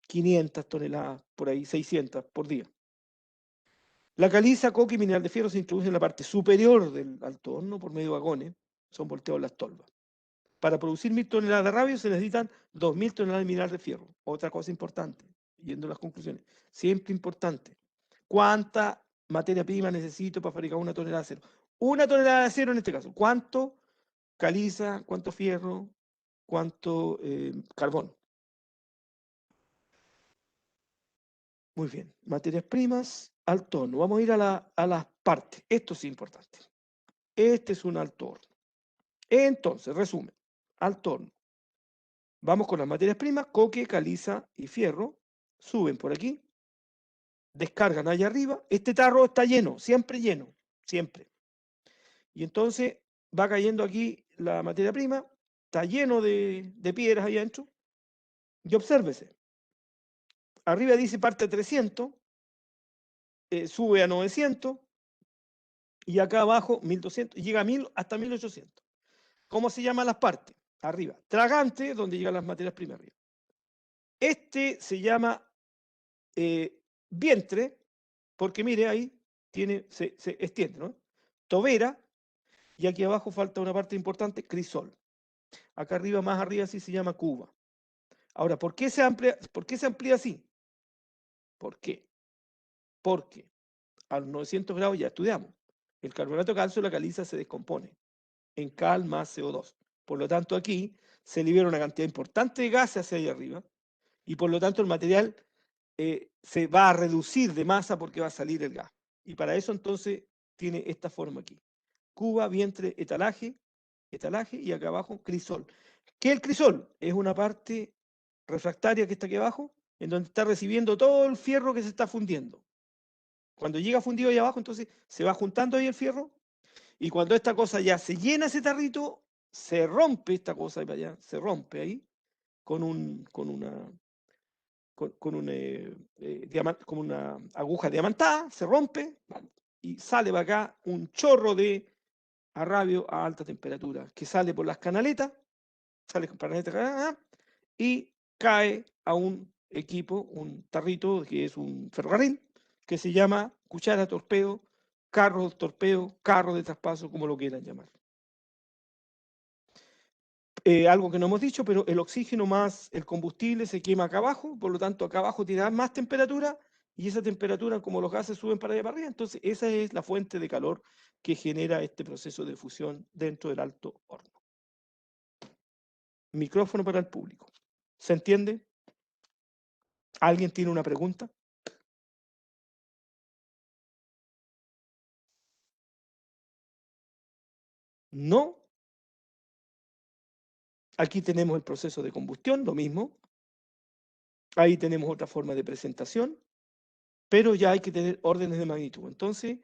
500 toneladas, por ahí 600 por día. La caliza, coque y mineral de fierro se introducen en la parte superior del alto horno por medio de vagones, son volteados las tolvas. Para producir 1000 toneladas de arrabio se necesitan 2000 toneladas de mineral de fierro. Otra cosa importante, yendo a las conclusiones, siempre importante. ¿Cuánta materia prima necesito para fabricar 1 tonelada de acero? 1 tonelada de acero en este caso. ¿Cuánto caliza, cuánto fierro, cuánto carbón? Muy bien. Materias primas, alto horno. Vamos a ir a las partes. Esto sí es importante. Este es un alto horno. Entonces, resumen. Alto horno. Vamos con las materias primas, coque, caliza y fierro. Suben por aquí. Descargan allá arriba. Este tarro está lleno, siempre, siempre. Y entonces va cayendo aquí la materia prima, está lleno de piedras ahí adentro. Y obsérvese. Arriba dice parte 300 sube a 900 y acá abajo 1200, llega a 1000 hasta 1800. ¿Cómo se llaman las partes? Arriba. Tragante, donde llegan las materias primas arriba. Este se llama vientre, porque mire ahí, se extiende, ¿no? Tobera, y aquí abajo falta una parte importante, crisol. Acá arriba, más arriba, sí se llama cuba. Ahora, ¿por qué se amplía así? ¿Por qué? Porque a los 900 grados ya estudiamos. El carbonato de calcio, la caliza, se descompone en cal más CO2. Por lo tanto, aquí se libera una cantidad importante de gases hacia allá arriba y por lo tanto el material se va a reducir de masa porque va a salir el gas. Y para eso entonces tiene esta forma aquí. Cuba, vientre, etalaje y acá abajo crisol. ¿Qué es el crisol? Es una parte refractaria que está aquí abajo, en donde está recibiendo todo el fierro que se está fundiendo. Cuando llega fundido ahí abajo, entonces se va juntando ahí el fierro, y cuando esta cosa ya se llena ese tarrito, se rompe esta cosa ahí para allá, se rompe ahí con una con una aguja diamantada, se rompe y sale para acá un chorro de arrabio a alta temperatura que sale por las canaletas, sale con canaletas y cae a un equipo, un tarrito que es un ferrocarril, que se llama cuchara torpedo, carro de traspaso, como lo quieran llamar. Algo que no hemos dicho, pero el oxígeno más el combustible se quema acá abajo, por lo tanto acá abajo tiene más temperatura y esa temperatura, como los gases suben para allá para arriba, entonces esa es la fuente de calor que genera este proceso de fusión dentro del alto horno. Micrófono para el público. ¿Se entiende? ¿Alguien tiene una pregunta? No. Aquí tenemos el proceso de combustión, lo mismo. Ahí tenemos otra forma de presentación, pero ya hay que tener órdenes de magnitud. Entonces,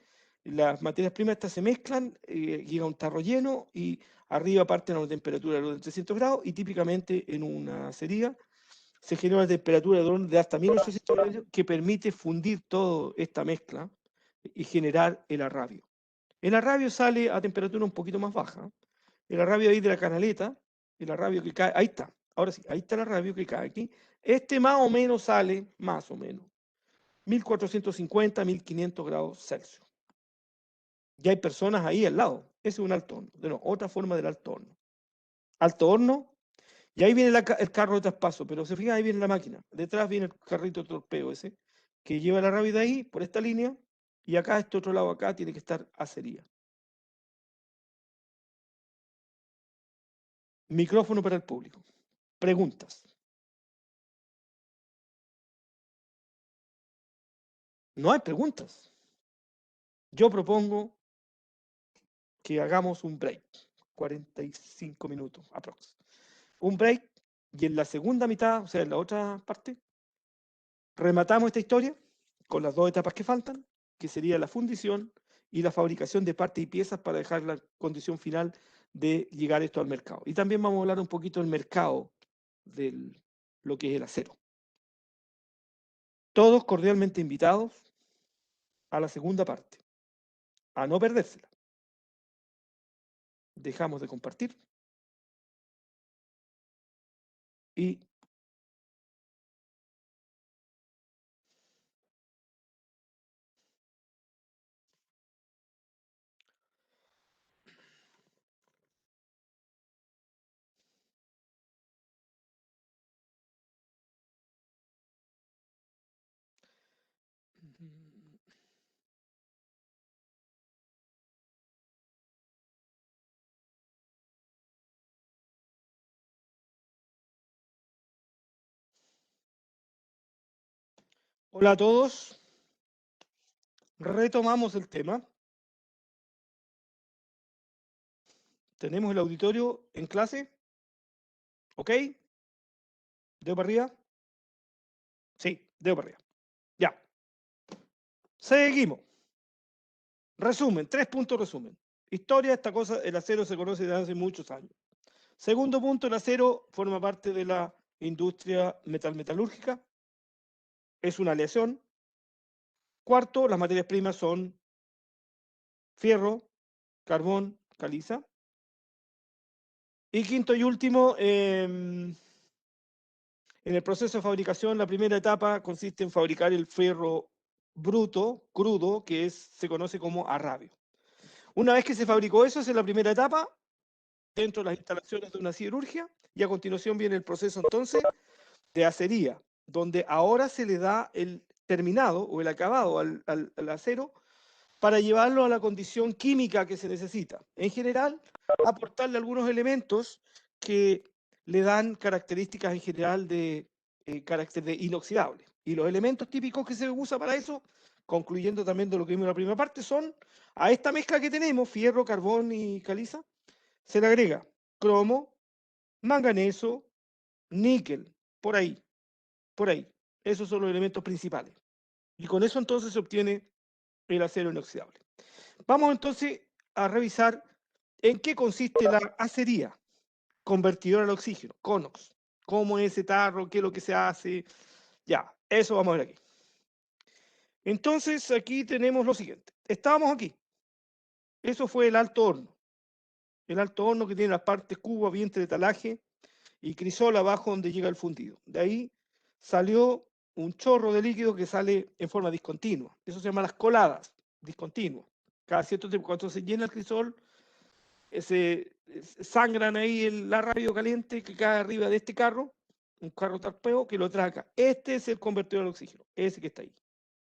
las materias primas estas se mezclan, llega un tarro lleno y arriba parten a una temperatura de 300 grados y típicamente en una acería se genera una temperatura de hasta 1800 grados que permite fundir toda esta mezcla y generar el arrabio. El arrabio sale a temperatura un poquito más baja. El arrabio ahí de la canaleta, el arrabio que cae, ahí está. Ahora sí, ahí está el arrabio que cae aquí. Este más o menos sale, más o menos, 1450, 1500 grados Celsius. Ya hay personas ahí al lado. Ese es un alto horno. De nuevo, otra forma del alto horno. Alto horno, y ahí viene el carro de traspaso, pero se fijan, ahí viene la máquina. Detrás viene el carrito de torpeo ese, que lleva la arrabio de ahí, por esta línea, y acá, este otro lado acá, tiene que estar acería. Micrófono para el público. Preguntas. No hay preguntas. Yo propongo que hagamos un break. 45 minutos aprox. Un break y en la segunda mitad, o sea, en la otra parte, rematamos esta historia con las dos etapas que faltan, que sería la fundición y la fabricación de partes y piezas para dejar la condición final de llegar esto al mercado. Y también vamos a hablar un poquito del mercado de lo que es el acero. Todos cordialmente invitados a la segunda parte, a no perdérsela. Dejamos de compartir y hola a todos. Retomamos el tema. Tenemos el auditorio en clase. ¿Ok? ¿Dedo para arriba? Sí, dedo para arriba. Ya. Seguimos. Resumen, 3 puntos resumen. Historia, esta cosa, el acero se conoce desde hace muchos años. Segundo punto, el acero forma parte de la industria metalúrgica. Es una aleación. Cuarto, las materias primas son fierro, carbón, caliza. Y quinto y último, en el proceso de fabricación, la primera etapa consiste en fabricar el fierro bruto, crudo, que se conoce como arrabio. Una vez que se fabricó eso, esa es la primera etapa, dentro de las instalaciones de una siderurgia, y a continuación viene el proceso entonces de acería, donde ahora se le da el terminado o el acabado al acero para llevarlo a la condición química que se necesita. En general, aportarle algunos elementos que le dan características en general de carácter de inoxidable. Y los elementos típicos que se usa para eso, concluyendo también de lo que vimos en la primera parte, son a esta mezcla que tenemos, fierro, carbón y caliza, se le agrega cromo, manganeso, níquel, por ahí, por ahí. Esos son los elementos principales. Y con eso entonces se obtiene el acero inoxidable. Vamos entonces a revisar en qué consiste la acería convertidora al oxígeno, CONOX. ¿Cómo es ese tarro? ¿Qué es lo que se hace? Ya, eso vamos a ver aquí. Entonces aquí tenemos lo siguiente. Estábamos aquí. Eso fue el alto horno. El alto horno que tiene las partes cubo, vientre de talaje y crisol abajo donde llega el fundido. De ahí salió un chorro de líquido que sale en forma discontinua. Eso se llama las coladas, discontinuas. Cada cierto tiempo, cuando se llena el crisol, sangran ahí la radio caliente que cae arriba de este carro, un carro tarpeo que lo trae acá. Este es el convertidor al oxígeno, ese que está ahí,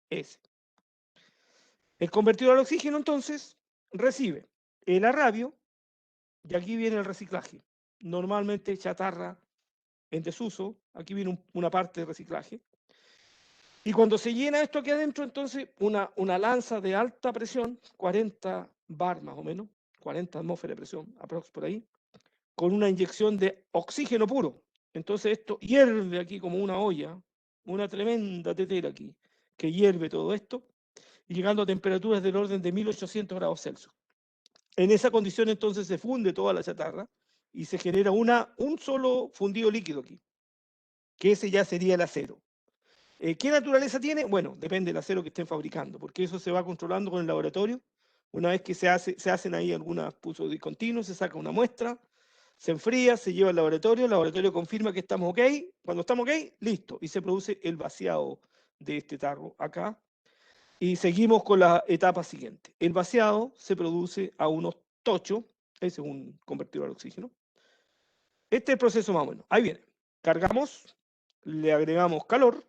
ese. El convertidor al oxígeno entonces recibe el arrabio y aquí viene el reciclaje. Normalmente chatarra en desuso, aquí viene una parte de reciclaje. Y cuando se llena esto aquí adentro, entonces una lanza de alta presión, 40 bar más o menos, 40 atmósferas de presión, aprox por ahí, con una inyección de oxígeno puro. Entonces esto hierve aquí como una olla, una tremenda tetera aquí, que hierve todo esto, y llegando a temperaturas del orden de 1800 grados Celsius. En esa condición entonces se funde toda la chatarra y se genera un solo fundido líquido aquí, que ese ya sería el acero. ¿Qué naturaleza tiene? Bueno, depende del acero que estén fabricando, porque eso se va controlando con el laboratorio. Una vez que se hacen ahí algunos pulsos discontinuos, se saca una muestra, se enfría, se lleva al laboratorio, el laboratorio confirma que estamos ok, cuando estamos ok, listo, y se produce el vaciado de este tarro acá, y seguimos con la etapa siguiente. El vaciado se produce a unos tochos, ese es un convertidor al oxígeno. Este es el proceso más o menos, ahí viene, cargamos, le agregamos calor,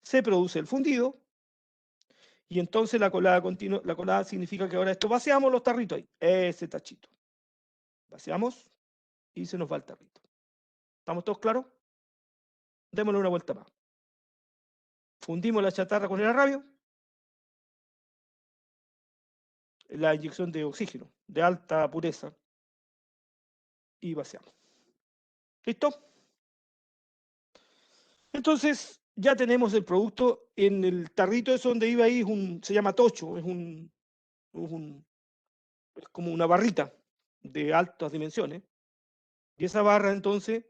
se produce el fundido, y entonces la colada continua, la colada significa que ahora esto vaciamos los tarritos ahí, ese tachito. Vaciamos y se nos va el tarrito. ¿Estamos todos claros? Démosle una vuelta más. Fundimos la chatarra con el arrabio, la inyección de oxígeno de alta pureza y vaciamos. ¿Listo? Entonces ya tenemos el producto en el tarrito, eso donde iba ahí, se llama tocho, es como una barrita de altas dimensiones. Y esa barra entonces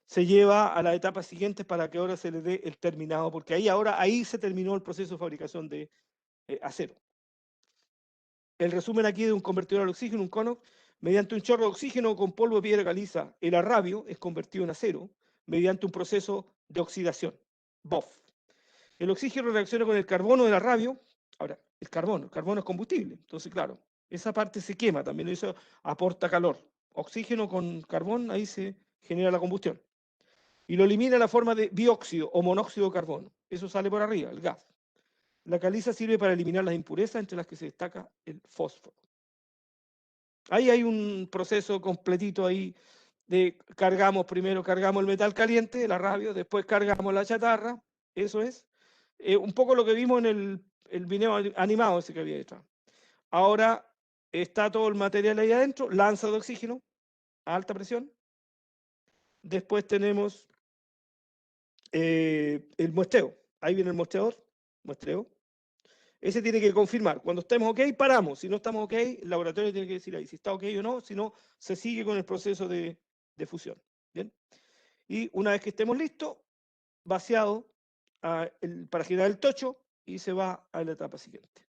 se lleva a la etapa siguiente para que ahora se le dé el terminado, porque ahí se terminó el proceso de fabricación de acero. El resumen aquí de un convertidor al oxígeno, un cono, mediante un chorro de oxígeno con polvo de piedra caliza, el arrabio es convertido en acero mediante un proceso de oxidación, BOF. El oxígeno reacciona con el carbono del arrabio. Ahora, el carbono es combustible, entonces claro, esa parte se quema también, eso aporta calor. Oxígeno con carbón, ahí se genera la combustión. Y lo elimina en la forma de dióxido o monóxido de carbono. Eso sale por arriba, el gas. La caliza sirve para eliminar las impurezas, entre las que se destaca el fósforo. Ahí hay un proceso completito ahí de primero cargamos el metal caliente, el arrabio, después cargamos la chatarra, eso es. Un poco lo que vimos en el video animado ese que había detrás. Ahora está todo el material ahí adentro, lanza de oxígeno a alta presión. Después tenemos el muestreo. Ahí viene el muestreo. Ese tiene que confirmar. Cuando estemos ok, paramos. Si no estamos ok, el laboratorio tiene que decir ahí si está ok o no. Si no, se sigue con el proceso de fusión. ¿Bien? Y una vez que estemos listos, vaciado para generar el tocho, y se va a la etapa siguiente.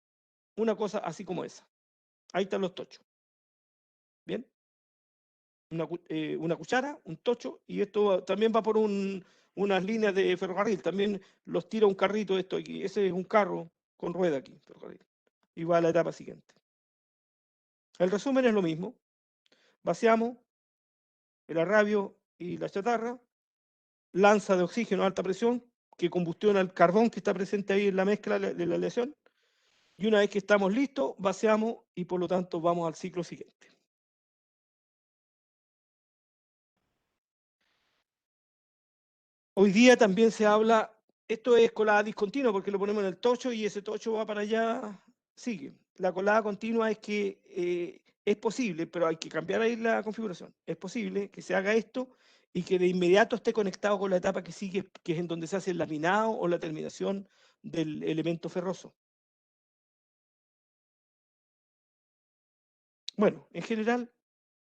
Una cosa así como esa. Ahí están los tochos. ¿Bien? Una cuchara, un tocho, y esto también va por unas líneas de ferrocarril. También los tira un carrito esto aquí. Ese es un carro con rueda aquí, ferrocarril. Y va a la etapa siguiente. El resumen es lo mismo. Vaciamos el arrabio y la chatarra, lanza de oxígeno a alta presión que combustiona el carbón que está presente ahí en la mezcla de la aleación. Y una vez que estamos listos, vaciamos y por lo tanto vamos al ciclo siguiente. Hoy día también se habla, esto es colada discontinua porque lo ponemos en el tocho y ese tocho va para allá, sigue. La colada continua es que es posible, pero hay que cambiar ahí la configuración. Es posible que se haga esto y que de inmediato esté conectado con la etapa que sigue, que es en donde se hace el laminado o la terminación del elemento ferroso. Bueno, en general,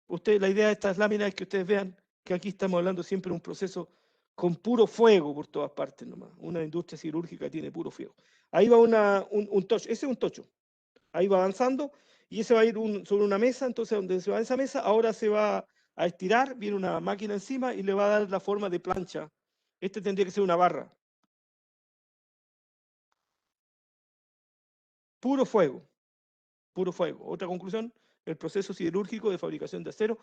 la idea de estas láminas es que ustedes vean que aquí estamos hablando siempre de un proceso con puro fuego por todas partes nomás. Una industria siderúrgica tiene puro fuego. Ahí va un tocho, ese es un tocho. Ahí va avanzando y ese va a ir sobre una mesa, entonces donde se va esa mesa, ahora se va a estirar, viene una máquina encima y le va a dar la forma de plancha. Este tendría que ser una barra. Puro fuego, puro fuego. Otra conclusión, el proceso siderúrgico de fabricación de acero,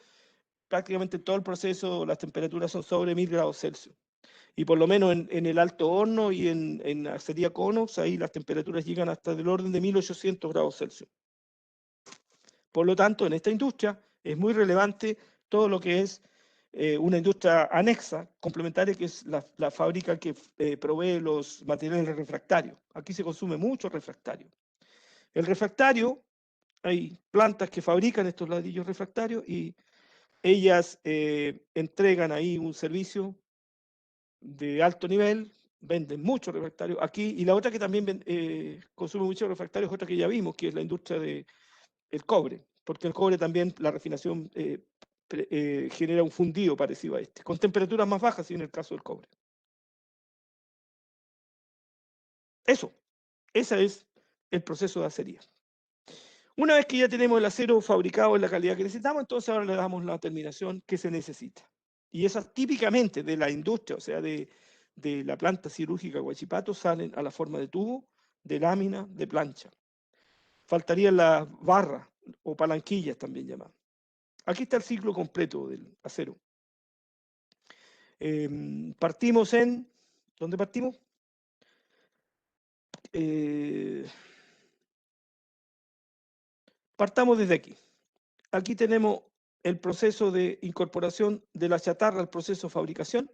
prácticamente todo el proceso, las temperaturas son sobre 1000 grados Celsius. Y por lo menos en el alto horno y en acería Conox, ahí las temperaturas llegan hasta del orden de 1800 grados Celsius. Por lo tanto, en esta industria es muy relevante todo lo que es una industria anexa, complementaria, que es la fábrica que provee los materiales refractarios. Aquí se consume mucho refractario. El refractario, hay plantas que fabrican estos ladrillos refractarios y ellas entregan ahí un servicio de alto nivel, venden mucho refractario aquí, y la otra que también consume mucho refractario es otra que ya vimos, que es la industria del cobre, porque el cobre también, la refinación genera un fundido parecido a este, con temperaturas más bajas, y en el caso del cobre. Eso, ese es el proceso de acería. Una vez que ya tenemos el acero fabricado en la calidad que necesitamos, entonces ahora le damos la terminación que se necesita. Y esas típicamente de la industria, o sea, de la planta cirúrgica Huachipato, salen a la forma de tubo, de lámina, de plancha. Faltarían las barras o palanquillas también llamadas. Aquí está el ciclo completo del acero. Partimos en... ¿Dónde partimos? Partamos desde aquí. Aquí tenemos el proceso de incorporación de la chatarra al proceso de fabricación,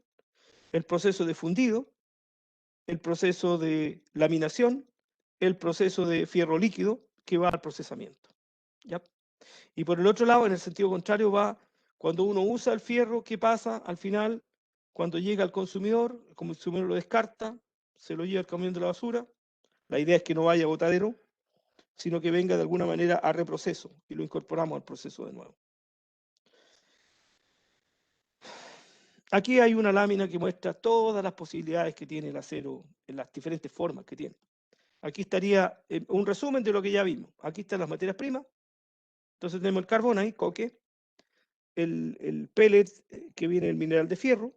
el proceso de fundido, el proceso de laminación, el proceso de fierro líquido que va al procesamiento. ¿Ya? Y por el otro lado, en el sentido contrario, va cuando uno usa el fierro, ¿qué pasa? Al final, cuando llega al consumidor, el consumidor lo descarta, se lo lleva al camión de la basura. La idea es que no vaya a botadero, sino que venga de alguna manera a reproceso y lo incorporamos al proceso de nuevo. Aquí hay una lámina que muestra todas las posibilidades que tiene el acero en las diferentes formas que tiene. Aquí estaría un resumen de lo que ya vimos. Aquí están las materias primas. Entonces tenemos el carbón ahí, coque, el pellet que viene del mineral de fierro,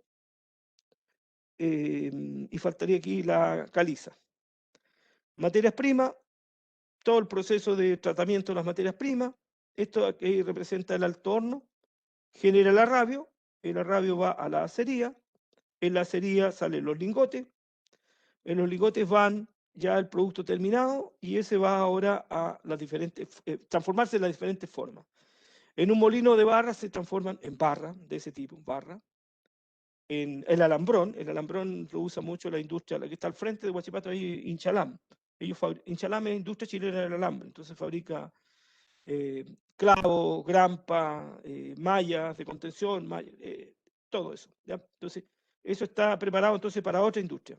y faltaría aquí la caliza. Materias primas, todo el proceso de tratamiento de las materias primas. Esto aquí representa el alto horno, genera el arrabio va a la acería, en la acería salen los lingotes, en los lingotes van ya el producto terminado y ese va ahora a las diferentes, transformarse en las diferentes formas. En un molino de barras se transforman en barra de ese tipo, barra. En el alambrón lo usa mucho la industria, la que está al frente de Huachipato, ahí Inchalam. Inchalam es industria chilena del alambre, entonces fabrica clavos, grampa, mallas de contención, todo eso. ¿ya? Entonces, eso está preparado entonces para otra industria.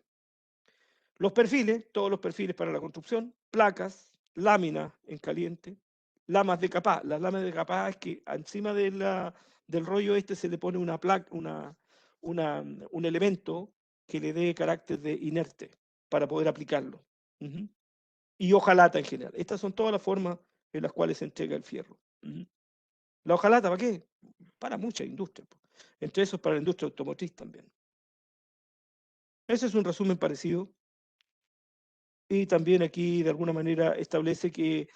Los perfiles, todos los perfiles para la construcción, placas, láminas en caliente, lamas de capá. Las láminas de capá es que encima del rollo este se le pone una placa, un elemento que le dé carácter de inerte para poder aplicarlo. y hojalata en general. Estas son todas las formas en las cuales se entrega el fierro. ¿La hojalata para qué? Para muchas industrias, entre esos para la industria automotriz también. Ese es un resumen parecido. Y también aquí de alguna manera establece que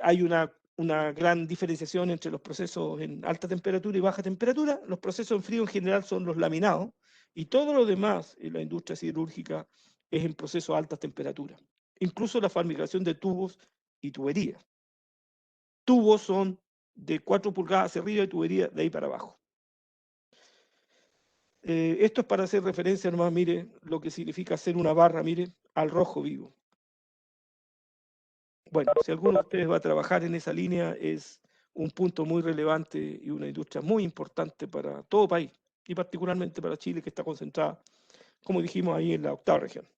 hay una gran diferenciación entre los procesos en alta temperatura y baja temperatura. Los procesos en frío en general son los laminados y todo lo demás en la industria siderúrgica es en procesos a altas temperaturas. Incluso la fabricación de tubos y tuberías. Tubos son de 4 pulgadas hacia arriba y tubería de ahí para abajo. Esto es para hacer referencia, nomás, mire, lo que significa hacer una barra, mire, al rojo vivo. Bueno, si alguno de ustedes va a trabajar en esa línea, es un punto muy relevante y una industria muy importante para todo país, y particularmente para Chile, que está concentrada, como dijimos, ahí en la 8ª región.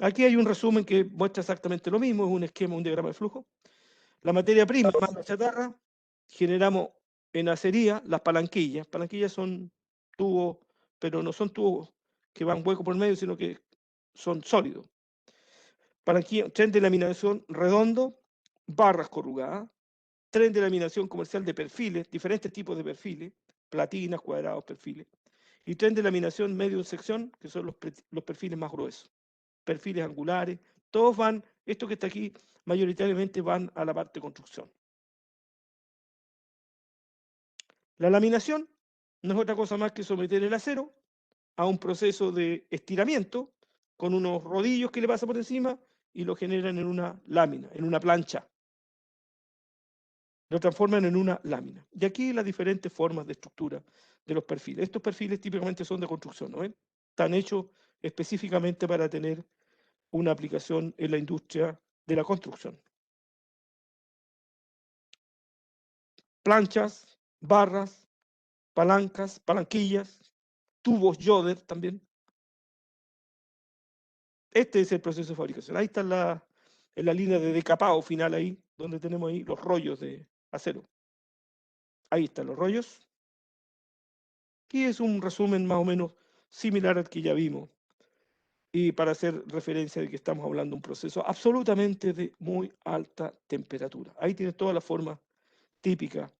Aquí hay un resumen que muestra exactamente lo mismo, es un esquema, un diagrama de flujo. La materia prima más la chatarra, generamos en acería las palanquillas. Palanquillas son tubos, pero no son tubos que van hueco por el medio, sino que son sólidos. Palanquilla, tren de laminación redondo, barras corrugadas, tren de laminación comercial de perfiles, diferentes tipos de perfiles, platinas, cuadrados, perfiles, y tren de laminación medio en sección, que son los perfiles más gruesos, perfiles angulares, todos van, esto que está aquí, mayoritariamente van a la parte de construcción. La laminación no es otra cosa más que someter el acero a un proceso de estiramiento con unos rodillos que le pasa por encima y lo generan en una lámina, en una plancha. Lo transforman en una lámina. Y aquí las diferentes formas de estructura de los perfiles. Estos perfiles típicamente son de construcción, ¿no ven? Están hechos específicamente para tener una aplicación en la industria de la construcción. Planchas, barras, palancas, palanquillas, tubos Yoder también. Este es el proceso de fabricación. Ahí está en la línea de decapado final ahí, donde tenemos ahí los rollos de acero. Ahí están los rollos. Aquí es un resumen más o menos similar al que ya vimos. Y para hacer referencia de que estamos hablando de un proceso absolutamente de muy alta temperatura. Ahí tiene toda la forma típica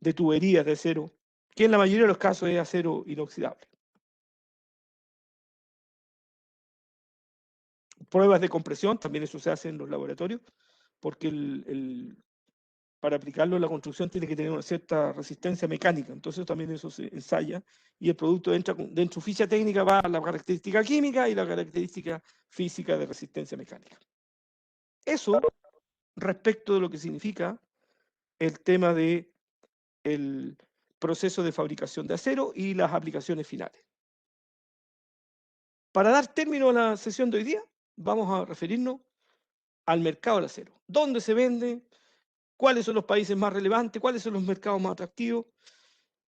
de tuberías de acero, que en la mayoría de los casos es acero inoxidable. Pruebas de compresión, también eso se hace en los laboratorios, porque para aplicarlo en la construcción tiene que tener una cierta resistencia mecánica, entonces también eso se ensaya y el producto entra dentro de su ficha técnica, va a la característica química y la característica física de resistencia mecánica. Eso respecto de lo que significa el tema de el proceso de fabricación de acero y las aplicaciones finales. Para dar término a la sesión de hoy día, vamos a referirnos al mercado del acero. ¿Dónde se vende? ¿Cuáles son los países más relevantes? ¿Cuáles son los mercados más atractivos?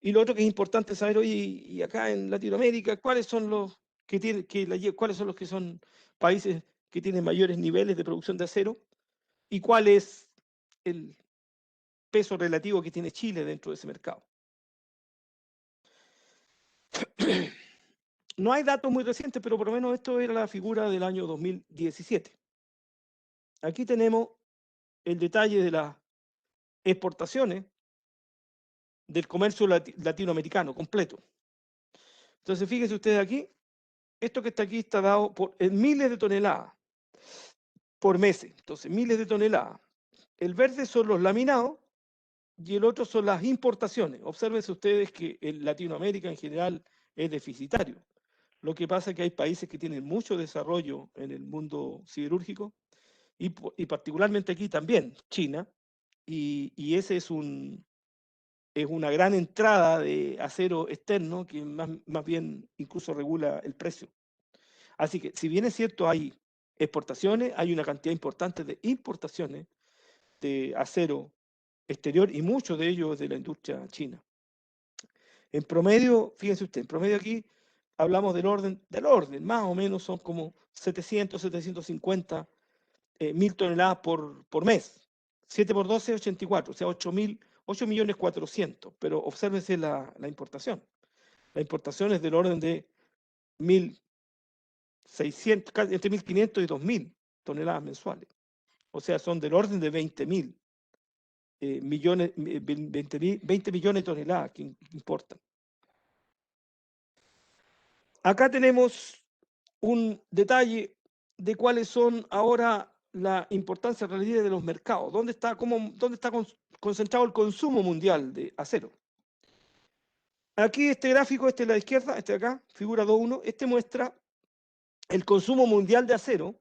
Y lo otro que es importante saber hoy y acá en Latinoamérica, ¿cuáles son los que cuáles son los que son países que tienen mayores niveles de producción de acero? ¿Y cuál es el peso relativo que tiene Chile dentro de ese mercado? No hay datos muy recientes, pero por lo menos esto era la figura del año 2017. Aquí tenemos el detalle de las exportaciones del comercio latinoamericano completo. Entonces, fíjense ustedes aquí, esto que está aquí está dado en miles de toneladas por mes. Entonces, miles de toneladas. El verde son los laminados y el otro son las importaciones. Obsérvense ustedes que en Latinoamérica en general es deficitario. Lo que pasa es que hay países que tienen mucho desarrollo en el mundo siderúrgico y particularmente aquí también, China, y ese es una gran entrada de acero externo que más bien incluso regula el precio. Así que si bien es cierto hay exportaciones, hay una cantidad importante de importaciones de acero exterior y muchos de ellos de la industria china. En promedio, fíjense usted, en promedio aquí hablamos del orden, más o menos son como 700, 750 mil toneladas por mes. 7 por 12, 84, o sea, 8.400.000, pero obsérvese la importación. La importación es del orden de 1.600, entre 1.500 y 2.000. toneladas mensuales. O sea, son del orden de 20.000 millones, 20 millones de toneladas que importan. Acá tenemos un detalle de cuáles son ahora la importancia relativa de los mercados. ¿Dónde está concentrado el consumo mundial de acero? Aquí este gráfico, este de la izquierda, este de acá, figura 2.1, este muestra el consumo mundial de acero.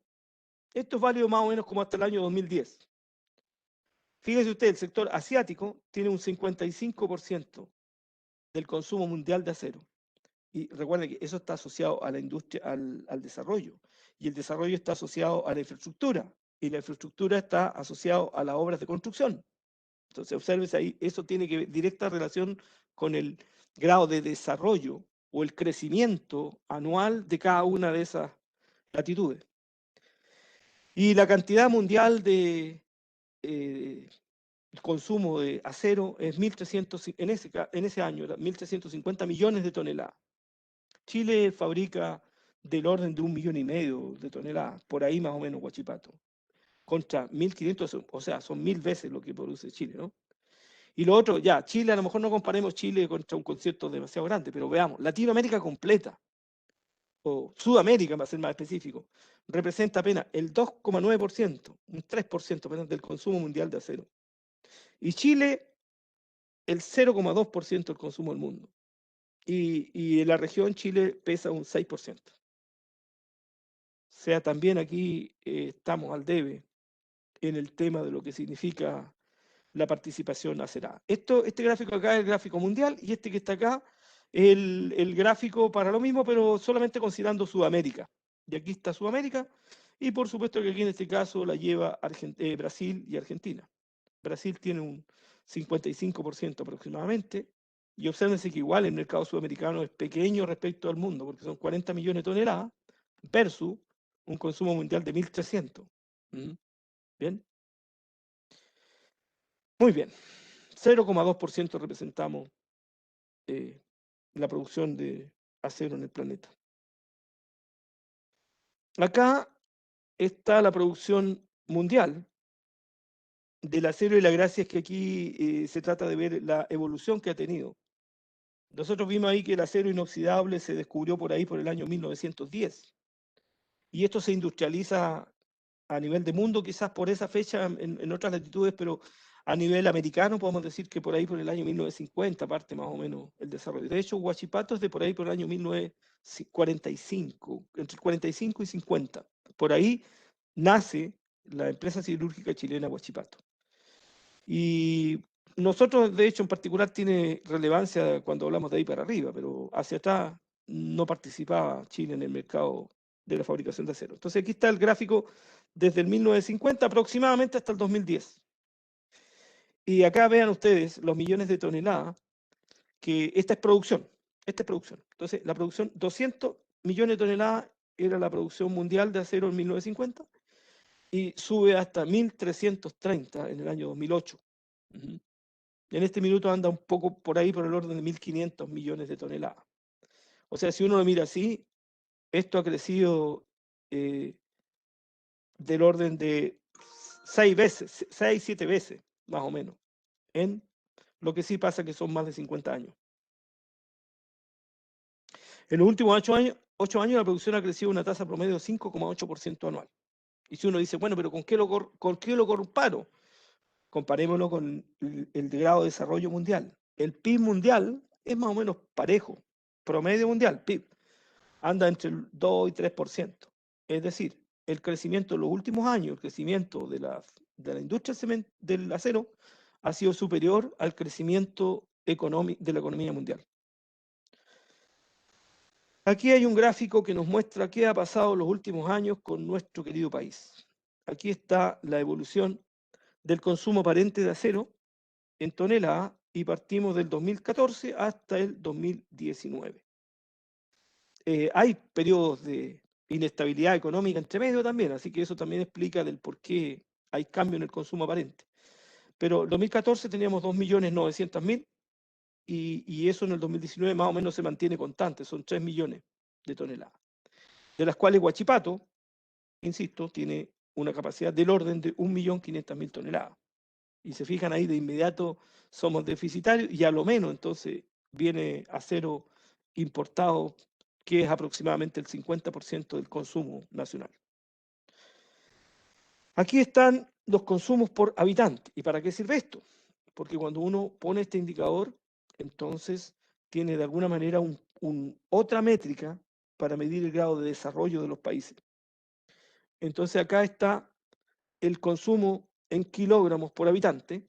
Esto es válido más o menos como hasta el año 2010. Fíjese usted, el sector asiático tiene un 55% del consumo mundial de acero. Y recuerden que eso está asociado a la industria, al desarrollo. Y el desarrollo está asociado a la infraestructura. Y la infraestructura está asociado a las obras de construcción. Entonces, obsérvese ahí, eso tiene que ver directa relación con el grado de desarrollo o el crecimiento anual de cada una de esas latitudes. Y la cantidad mundial de consumo de acero es 1.300, en ese año era 1.350 millones de toneladas. Chile fabrica del orden de 1,5 millones de toneladas, por ahí más o menos Huachipato, contra 1.500, o sea, son 1.000 veces lo que produce Chile, ¿no? Y lo otro, ya, Chile, a lo mejor no comparemos Chile contra un concierto demasiado grande, pero veamos, Latinoamérica completa, o Sudamérica, para ser más específico, representa apenas el 2,9%, un 3% apenas del consumo mundial de acero. Y Chile, el 0,2% del consumo del mundo. Y en la región Chile pesa un 6%. O sea, también aquí estamos al debe en el tema de lo que significa la participación acerada. Este gráfico acá es el gráfico mundial y este que está acá es el gráfico para lo mismo, pero solamente considerando Sudamérica. Y aquí está Sudamérica y por supuesto que aquí en este caso la lleva Brasil y Argentina. Brasil tiene un 55% aproximadamente y obsérvense que igual el mercado sudamericano es pequeño respecto al mundo porque son 40 millones de toneladas versus un consumo mundial de 1.300. ¿Bien? Muy bien. 0,2% representamos la producción de acero en el planeta. Acá está la producción mundial del acero y la gracia es que aquí se trata de ver la evolución que ha tenido. Nosotros vimos ahí que el acero inoxidable se descubrió por ahí por el año 1910 y esto se industrializa a nivel de mundo quizás por esa fecha en otras latitudes, pero a nivel americano podemos decir que por ahí por el año 1950 parte más o menos el desarrollo. De hecho, Huachipato es de por ahí por el año 1945, entre 45 y 50. Por ahí nace la empresa siderúrgica chilena Huachipato. Y nosotros, de hecho, en particular tiene relevancia cuando hablamos de ahí para arriba, pero hacia atrás no participaba Chile en el mercado de la fabricación de acero. Entonces aquí está el gráfico desde el 1950 aproximadamente hasta el 2010. Y acá vean ustedes los millones de toneladas, que esta es producción. Esta es producción. Entonces, la producción, 200 millones de toneladas era la producción mundial de acero en 1950 y sube hasta 1.330 en el año 2008. En este minuto anda un poco por ahí, por el orden de 1.500 millones de toneladas. O sea, si uno lo mira así, esto ha crecido del orden de 6 veces, 6, 7 veces, más o menos. En lo que sí pasa que son más de 50 años. En los últimos 8 años la producción ha crecido a una tasa promedio de 5,8% anual. Y si uno dice, bueno, pero ¿con qué lo comparo? Comparémoslo con el grado de desarrollo mundial. El PIB mundial es más o menos parejo. Promedio mundial, PIB, anda entre el 2 y 3%. Es decir, el crecimiento en los últimos años, el crecimiento de la industria del acero ha sido superior al crecimiento de la economía mundial. Aquí hay un gráfico que nos muestra qué ha pasado en los últimos años con nuestro querido país. Aquí está la evolución del consumo aparente de acero en toneladas y partimos del 2014 hasta el 2019. Hay periodos de inestabilidad económica entre medio también, así que eso también explica del por qué hay cambio en el consumo aparente. Pero en 2014 teníamos 2.900.000 y eso en el 2019 más o menos se mantiene constante, son 3 millones de toneladas, de las cuales Huachipato, insisto, tiene una capacidad del orden de 1.500.000 toneladas. Y se fijan ahí, de inmediato somos deficitarios y a lo menos entonces viene acero importado, que es aproximadamente el 50% del consumo nacional. Aquí están los consumos por habitante. ¿Y para qué sirve esto? Porque cuando uno pone este indicador, entonces tiene de alguna manera otra métrica para medir el grado de desarrollo de los países. Entonces acá está el consumo en kilogramos por habitante.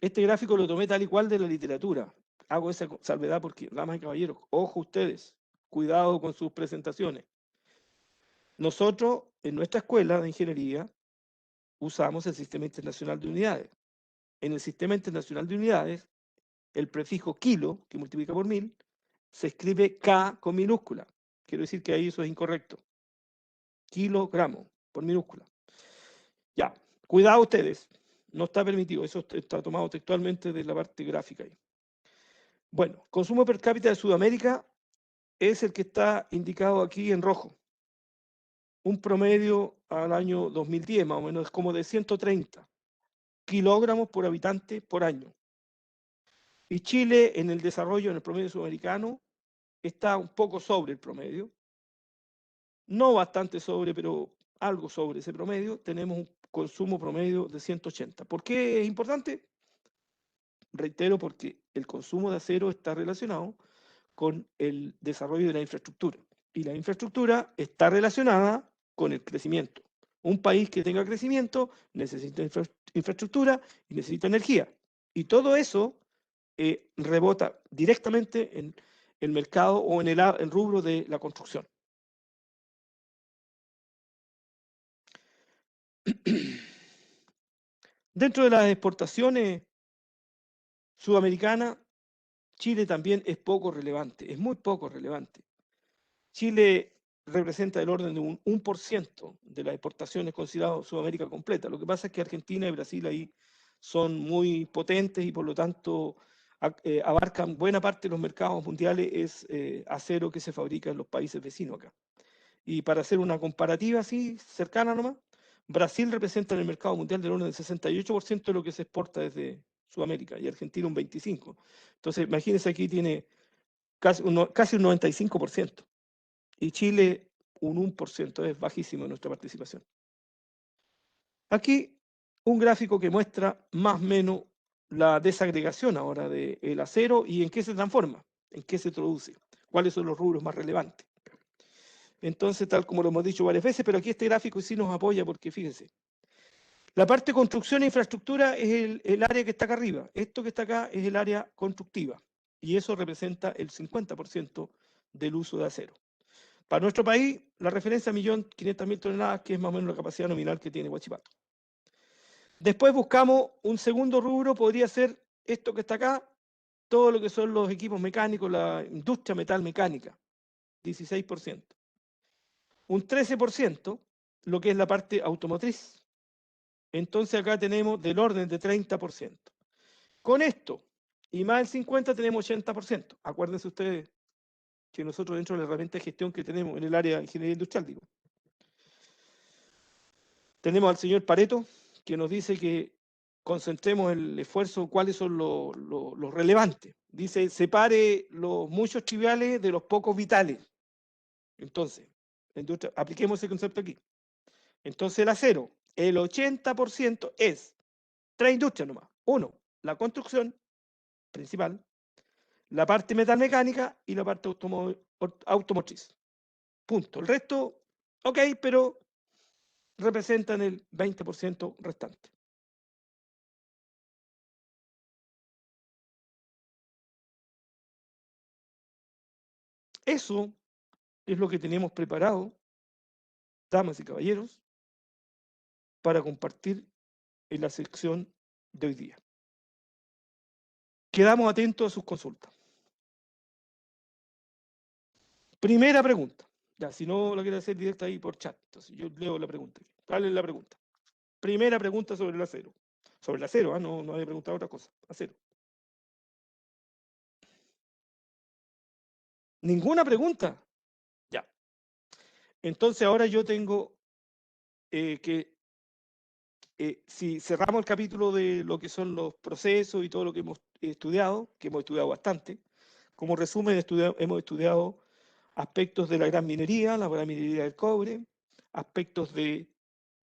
Este gráfico lo tomé tal y cual de la literatura. Hago esa salvedad porque, damas y caballeros, ojo ustedes, cuidado con sus presentaciones. Nosotros, en nuestra escuela de ingeniería, usamos el Sistema Internacional de Unidades. En el Sistema Internacional de Unidades, el prefijo kilo, que multiplica por 1000, se escribe K con minúscula. Quiero decir que ahí eso es incorrecto. Kilogramo, por minúscula. Ya, cuidado ustedes. No está permitido. Eso está tomado textualmente de la parte gráfica ahí. Bueno, consumo per cápita de Sudamérica es el que está indicado aquí en rojo. Un promedio al año 2010, más o menos, es como de 130 kilogramos por habitante por año. Y Chile, en el desarrollo, en el promedio sudamericano, está un poco sobre el promedio. No bastante sobre, pero algo sobre ese promedio. Tenemos un consumo promedio de 180. ¿Por qué es importante? Reitero, porque el consumo de acero está relacionado con el desarrollo de la infraestructura. Y la infraestructura está relacionada con el crecimiento. Un país que tenga crecimiento necesita infraestructura y necesita energía. Y todo eso rebota directamente en el mercado o en el rubro de la construcción. Dentro de las exportaciones sudamericanas, Chile también es poco relevante, es muy poco relevante. Chile representa el orden de un 1% de las exportaciones consideradas Sudamérica completa. Lo que pasa es que Argentina y Brasil ahí son muy potentes y por lo tanto abarcan buena parte de los mercados mundiales, es acero que se fabrica en los países vecinos acá. Y para hacer una comparativa así, cercana nomás, Brasil representa en el mercado mundial del orden del 68% de lo que se exporta desde Sudamérica y Argentina un 25%. Entonces, imagínense, aquí tiene casi un 95%. Y Chile un 1%, es bajísimo nuestra participación. Aquí un gráfico que muestra más o menos la desagregación ahora del acero y en qué se transforma, en qué se produce, cuáles son los rubros más relevantes. Entonces, tal como lo hemos dicho varias veces, pero aquí este gráfico sí nos apoya porque fíjense, la parte construcción e infraestructura es el área que está acá arriba. Esto que está acá es el área constructiva y eso representa el 50% del uso de acero. Para nuestro país, la referencia 1.500.000 toneladas, que es más o menos la capacidad nominal que tiene Huachipato. Después buscamos un segundo rubro, podría ser esto que está acá, todo lo que son los equipos mecánicos, la industria metal mecánica, 16%. Un 13%, lo que es la parte automotriz. Entonces acá tenemos del orden de 30%. Con esto y más el 50% tenemos 80%. Acuérdense ustedes que nosotros dentro de la herramienta de gestión que tenemos en el área de ingeniería industrial, digo, tenemos al señor Pareto, que nos dice que concentremos el esfuerzo, cuáles son los relevantes. Dice, separe los muchos triviales de los pocos vitales. Entonces, apliquemos ese concepto aquí. Entonces el acero, el 80% es tres industrias nomás. Uno, la construcción principal, la parte metalmecánica y la parte automotriz. Punto. El resto, ok, pero representan el 20% restante. Eso es lo que tenemos preparado, damas y caballeros, para compartir en la sección de hoy día. Quedamos atentos a sus consultas. Primera pregunta. Ya, si no la quiere hacer directa ahí por chat, entonces yo leo la pregunta. Dale la pregunta. Primera pregunta sobre el acero. Sobre el acero, no había preguntado otra cosa. Acero. ¿Ninguna pregunta? Ya. Entonces ahora yo tengo si cerramos el capítulo de lo que son los procesos y todo lo que hemos estudiado bastante, como resumen hemos estudiado aspectos de la gran minería del cobre, aspectos de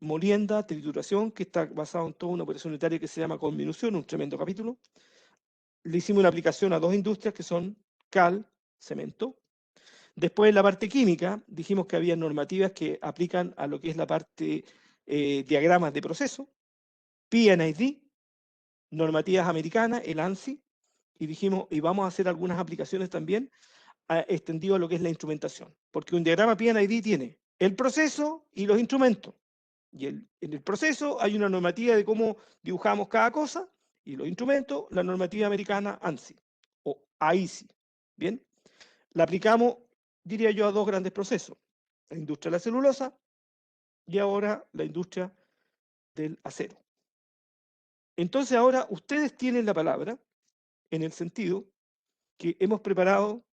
molienda, trituración, que está basado en toda una operación unitaria que se llama conminución, un tremendo capítulo. Le hicimos una aplicación a dos industrias que son cal, cemento. Después, en la parte química, dijimos que había normativas que aplican a lo que es la parte diagramas de proceso, P&ID, normativas americanas, el ANSI, y dijimos, y vamos a hacer algunas aplicaciones también extendido a lo que es la instrumentación, porque un diagrama P&ID tiene el proceso y los instrumentos, y en el proceso hay una normativa de cómo dibujamos cada cosa, y los instrumentos, la normativa americana ANSI, o AISI, ¿bien? La aplicamos, diría yo, a dos grandes procesos, la industria de la celulosa y ahora la industria del acero. Entonces ahora ustedes tienen la palabra en el sentido que hemos preparado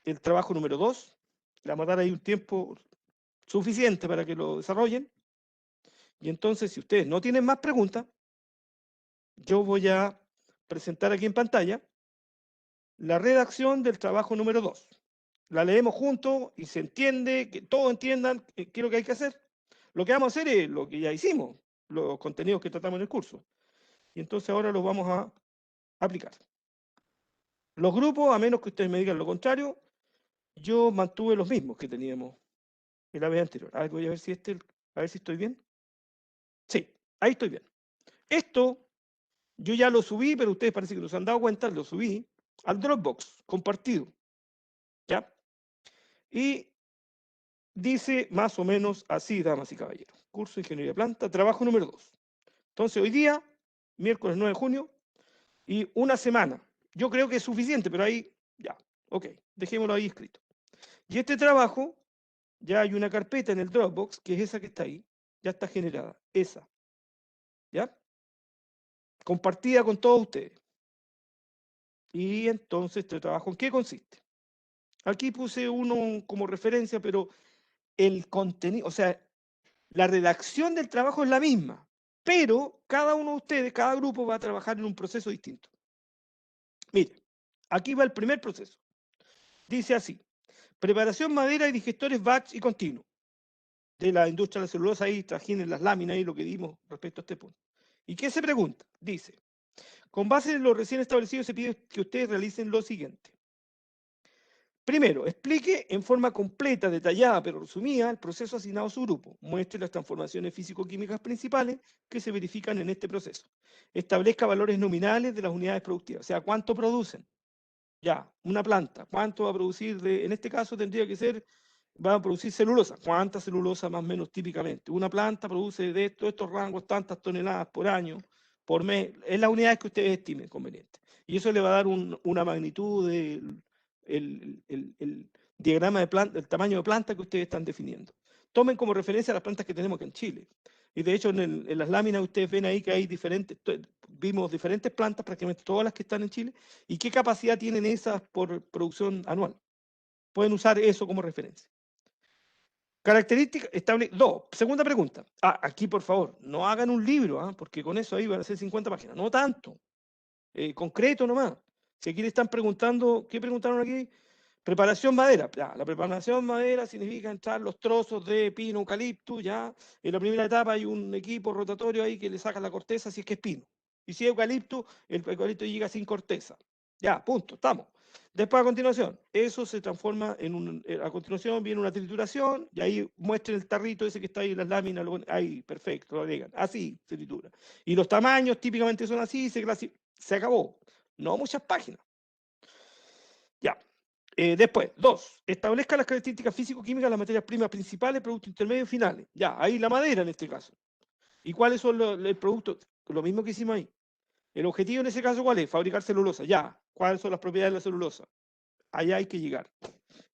el trabajo número 2, le vamos a dar ahí un tiempo suficiente para que lo desarrollen, y entonces si ustedes no tienen más preguntas, yo voy a presentar aquí en pantalla la redacción del trabajo número 2. La leemos juntos y se entiende, que todos entiendan qué es lo que hay que hacer. Lo que vamos a hacer es lo que ya hicimos, los contenidos que tratamos en el curso. Y entonces ahora los vamos a aplicar. Los grupos, a menos que ustedes me digan lo contrario, yo mantuve los mismos que teníamos en la vez anterior. A ver, voy a ver si a ver si estoy bien. Sí, ahí estoy bien. Esto yo ya lo subí, pero ustedes parece que no se han dado cuenta, lo subí al Dropbox, compartido. ¿Ya? Y dice más o menos así, damas y caballeros. Curso de Ingeniería de Planta, trabajo número 2. Entonces hoy día, miércoles 9 de junio, y una semana. Yo creo que es suficiente, pero ahí, ya, ok, dejémoslo ahí escrito. Y este trabajo, ya hay una carpeta en el Dropbox, que es esa que está ahí, ya está generada, esa. ¿Ya? Compartida con todos ustedes. Y entonces este trabajo, ¿en qué consiste? Aquí puse uno como referencia, pero el contenido, o sea, la redacción del trabajo es la misma, pero cada uno de ustedes, cada grupo va a trabajar en un proceso distinto. Mire, aquí va el primer proceso. Dice así, preparación madera y digestores batch y continuo. De la industria de la celulosa, ahí trajinen las láminas y lo que dimos respecto a este punto. ¿Y qué se pregunta? Dice, con base en lo recién establecido se pide que ustedes realicen lo siguiente. Primero, explique en forma completa, detallada, pero resumida, el proceso asignado a su grupo. Muestre las transformaciones físico-químicas principales que se verifican en este proceso. Establezca valores nominales de las unidades productivas, o sea, cuánto producen. Ya, una planta, ¿cuánto va a producir? En este caso tendría que ser, va a producir celulosa. ¿Cuánta celulosa más o menos típicamente? Una planta produce de estos rangos tantas toneladas por año, por mes. Es las unidades que ustedes estimen conveniente. Y eso le va a dar una magnitud del el diagrama de planta, el tamaño de planta que ustedes están definiendo. Tomen como referencia las plantas que tenemos aquí en Chile. Y de hecho en las láminas ustedes ven ahí que hay vimos diferentes plantas, prácticamente todas las que están en Chile, y qué capacidad tienen esas por producción anual. Pueden usar eso como referencia. Características, segunda pregunta. Aquí por favor, no hagan un libro, porque con eso ahí van a ser 50 páginas, no tanto. Concreto nomás. Si aquí le están preguntando, ¿qué preguntaron aquí? Preparación madera. Ya, la preparación madera significa entrar los trozos de pino, eucalipto, ya. En la primera etapa hay un equipo rotatorio ahí que le saca la corteza si es que es pino. Y si es eucalipto, el eucalipto llega sin corteza. Ya, punto, estamos. Después, a continuación, eso se transforma a continuación viene una trituración, y ahí muestren el tarrito ese que está ahí en las láminas, ahí, perfecto, lo agregan. Así se tritura. Y los tamaños típicamente son así, se acabó. No muchas páginas. Ya. Después, 2. Establezca las características físico-químicas de las materias primas principales, productos intermedios y finales. Ya, ahí la madera en este caso. ¿Y cuáles son los productos? Lo mismo que hicimos ahí. El objetivo en ese caso, ¿cuál es? Fabricar celulosa. Ya. ¿Cuáles son las propiedades de la celulosa? Allá hay que llegar.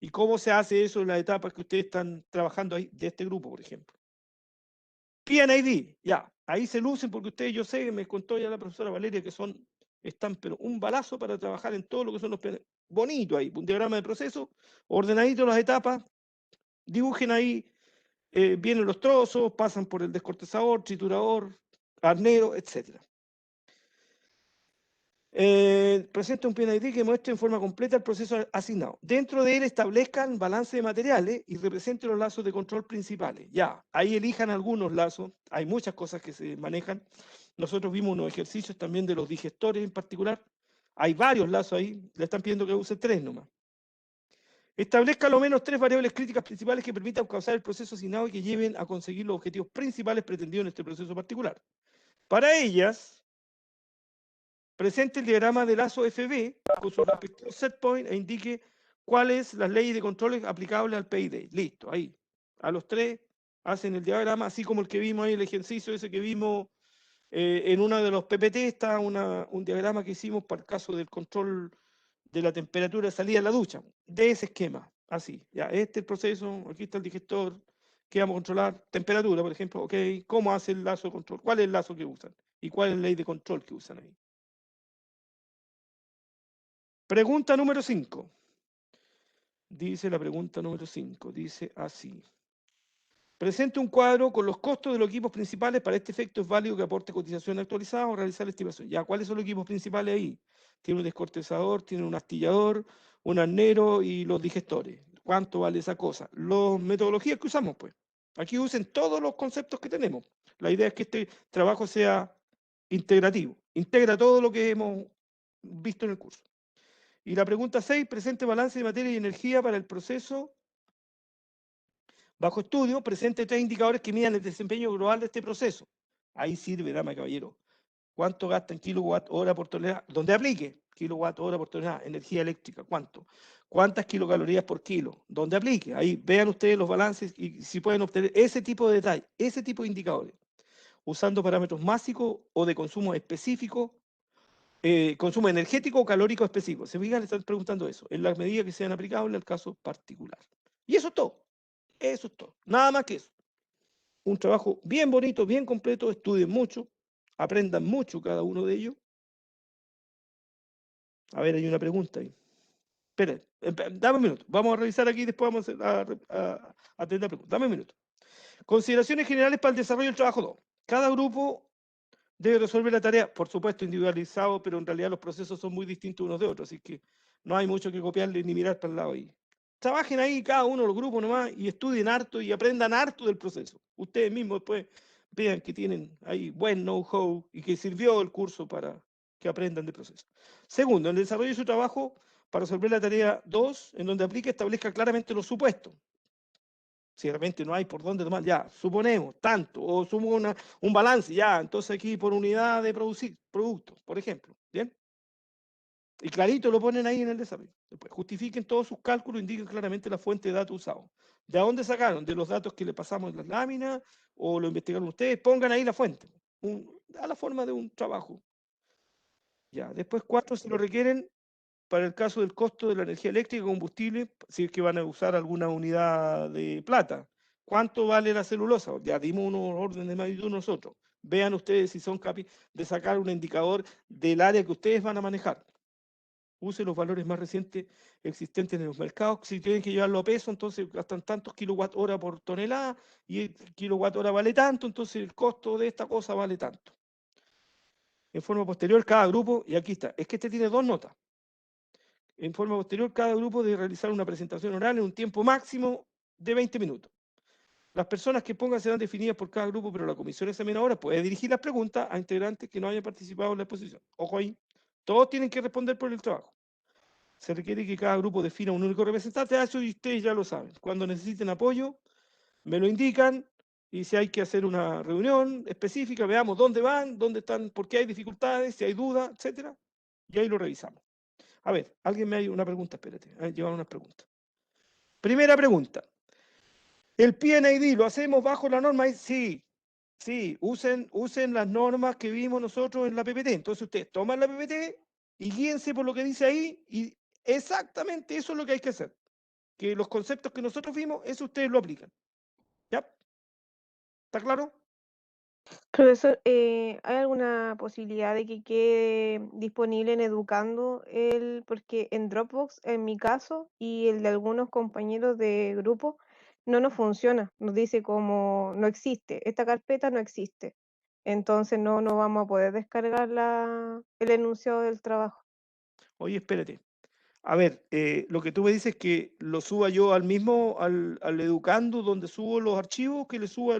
¿Y cómo se hace eso en las etapas que ustedes están trabajando ahí, de este grupo, por ejemplo? P&ID, ya. Ahí se lucen porque ustedes, yo sé, me contó ya la profesora Valeria que están, pero un balazo para trabajar en todo lo que son los P&ID. Bonito ahí, un diagrama de proceso, ordenadito las etapas, dibujen ahí vienen los trozos, pasan por el descortezador, triturador, arnero, etc. Presenta un PNID que muestre en forma completa el proceso asignado. Dentro de él establezcan balance de materiales y representen los lazos de control principales. Ya, ahí elijan algunos lazos. Hay muchas cosas que se manejan. Nosotros vimos unos ejercicios también de los digestores en particular. Hay varios lazos ahí. Le están pidiendo que use 3 nomás. Establezca al menos 3 variables críticas principales que permitan causar el proceso asignado y que lleven a conseguir los objetivos principales pretendidos en este proceso particular. Para ellas, presente el diagrama de lazo FB con su respectivo set point e indique cuáles las leyes de controles aplicables al PID. Listo, ahí. A los 3 hacen el diagrama, así como el que vimos ahí, el ejercicio ese que vimos en uno de los PPT, está un diagrama que hicimos para el caso del control de la temperatura de salida de la ducha, de ese esquema, así. Ya, este es el proceso, aquí está el digestor, que vamos a controlar, temperatura, por ejemplo, ok, ¿cómo hace el lazo de control? ¿Cuál es el lazo que usan? ¿Y cuál es la ley de control que usan ahí? Pregunta número 5. Dice la pregunta número 5, dice así. Presente un cuadro con los costos de los equipos principales. Para este efecto es válido que aporte cotización actualizada o realizar la estimación. Ya, ¿cuáles son los equipos principales ahí? Tiene un descortezador, tiene un astillador, un arnero y los digestores. ¿Cuánto vale esa cosa? Las metodologías que usamos, pues. Aquí usen todos los conceptos que tenemos. La idea es que este trabajo sea integrativo. Integra todo lo que hemos visto en el curso. Y la pregunta 6, presente balance de materia y energía para el proceso bajo estudio, presente 3 indicadores que midan el desempeño global de este proceso. Ahí sirve, dama y caballero. ¿Cuánto gasta en kilowatt hora por tonelada? Donde aplique, kilowatt hora por tonelada. Energía eléctrica, ¿cuánto? ¿Cuántas kilocalorías por kilo? Donde aplique. Ahí vean ustedes los balances y si pueden obtener ese tipo de detalle, ese tipo de indicadores, usando parámetros básicos o de consumo específico, consumo energético o calórico específico. Se fijan, le están preguntando eso, en las medidas que sean aplicables al caso particular. Y eso es todo. Eso es todo. Nada más que eso. Un trabajo bien bonito, bien completo. Estudien mucho, aprendan mucho cada uno de ellos. A ver, hay una pregunta ahí. Esperen, dame un minuto. Vamos a revisar aquí y después vamos a atender la pregunta. Dame un minuto. Consideraciones generales para el desarrollo del trabajo 2. Cada grupo debe resolver la tarea, por supuesto, individualizado, pero en realidad los procesos son muy distintos unos de otros, así que no hay mucho que copiarle ni mirar para el lado ahí. Trabajen ahí cada uno de los grupos nomás y estudien harto y aprendan harto del proceso. Ustedes mismos después vean que tienen ahí buen know-how y que sirvió el curso para que aprendan del proceso. Segundo, en el desarrollo de su trabajo, para resolver la tarea 2, en donde aplique, establezca claramente los supuestos. Si realmente no hay por dónde tomar, ya, suponemos tanto, o sumo un balance, ya, entonces aquí por unidad de producir productos, por ejemplo, ¿bien? Y clarito lo ponen ahí en el desarrollo. Después justifiquen todos sus cálculos, indiquen claramente la fuente de datos usados. ¿De dónde sacaron? ¿De los datos que le pasamos en las láminas? ¿O lo investigaron ustedes? Pongan ahí la fuente, a la forma de un trabajo. Ya, después 4, si lo requieren, para el caso del costo de la energía eléctrica y combustible, si es que van a usar alguna unidad de plata. ¿Cuánto vale la celulosa? Ya dimos unos órdenes de magnitud nosotros. Vean ustedes si son capaces de sacar un indicador del área que ustedes van a manejar. Use los valores más recientes existentes en los mercados. Si tienen que llevarlo a peso, entonces gastan tantos kilowatt hora por tonelada y el kilowatt hora vale tanto, entonces el costo de esta cosa vale tanto. En forma posterior, cada grupo, y aquí está, es que este tiene 2 notas. En forma posterior, cada grupo debe realizar una presentación oral en un tiempo máximo de 20 minutos. Las personas que pongan serán definidas por cada grupo, pero la comisión examinadora puede dirigir las preguntas a integrantes que no hayan participado en la exposición. Ojo ahí, todos tienen que responder por el trabajo. Se requiere que cada grupo defina un único representante. Eso y ustedes ya lo saben. Cuando necesiten apoyo, me lo indican y si hay que hacer una reunión específica, veamos dónde van, dónde están, por qué hay dificultades, si hay dudas, etcétera, y ahí lo revisamos. A ver, alguien me hay una pregunta, espérate, llevar unas preguntas. Primera pregunta. ¿El PNID lo hacemos bajo la norma? Sí, sí, usen las normas que vimos nosotros en la PPT. Entonces ustedes toman la PPT y guíense por lo que dice ahí y exactamente eso es lo que hay que hacer. Que los conceptos que nosotros vimos, eso ustedes lo aplican. ¿Ya? ¿Está claro? Profesor, ¿hay alguna posibilidad de que quede disponible en Educando porque en Dropbox, en mi caso, y el de algunos compañeros de grupo, no nos funciona, nos dice como no existe, esta carpeta no existe. Entonces no vamos a poder descargar el enunciado del trabajo. Oye, espérate. A ver, lo que tú me dices es que lo suba yo al mismo, al Educando, donde subo los archivos, que le suba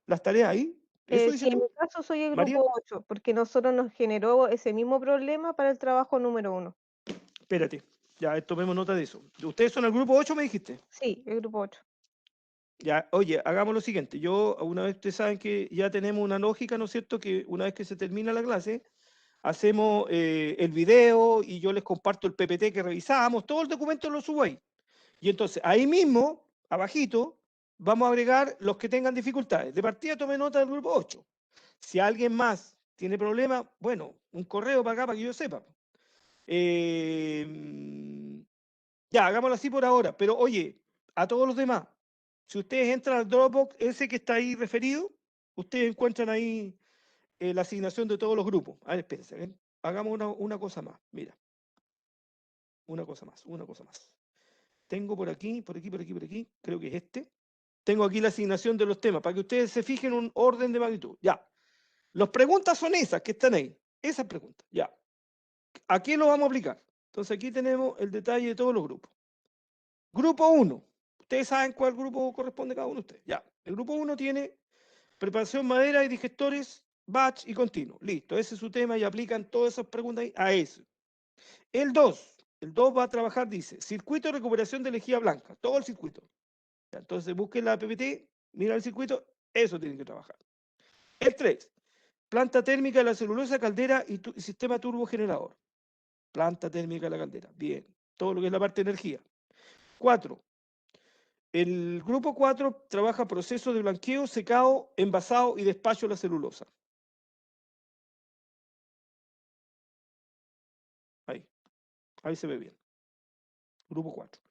las tareas ahí. ¿Eso Sí, dices en mi tú, caso soy el María? grupo 8, porque nosotros nos generó ese mismo problema para el trabajo número 1. Espérate, ya tomemos nota de eso. ¿Ustedes son el grupo 8, me dijiste? Sí, el grupo 8. Ya, oye, hagamos lo siguiente. Yo, una vez ustedes saben que ya tenemos una lógica, ¿no es cierto? Que una vez que se termina la clase, hacemos el video y yo les comparto el PPT que revisamos, todo el documento lo subo ahí. Y entonces, ahí mismo, abajito, vamos a agregar los que tengan dificultades. De partida tome nota del grupo 8. Si alguien más tiene problemas, bueno, un correo para acá para que yo sepa. Ya, hagámoslo así por ahora. Pero oye, a todos los demás, si ustedes entran al Dropbox, ese que está ahí referido, ustedes encuentran ahí la asignación de todos los grupos. A ver, espérense, ¿ven? Hagamos una cosa más. Mira, una cosa más, una cosa más. Tengo por aquí, por aquí, por aquí, por aquí, creo que es este. Tengo aquí la asignación de los temas para que ustedes se fijen un orden de magnitud. Ya. Las preguntas son esas que están ahí. Esas preguntas. Ya. ¿A quién lo vamos a aplicar? Entonces aquí tenemos el detalle de todos los grupos. Grupo 1. Ustedes saben cuál grupo corresponde a cada uno de ustedes. Ya. El grupo 1 tiene preparación madera y digestores, batch y continuo. Listo. Ese es su tema y aplican todas esas preguntas ahí a eso. El 2. El 2 va a trabajar, dice, circuito de recuperación de lejía blanca. Todo el circuito. Entonces busquen la PPT, miren el circuito, eso tienen que trabajar. El 3, planta térmica de la celulosa, caldera y sistema turbogenerador. Planta térmica de la caldera, bien. Todo lo que es la parte de energía. 4, el grupo 4 trabaja procesos de blanqueo, secado, envasado y despacho de la celulosa. Ahí se ve bien. Grupo 4.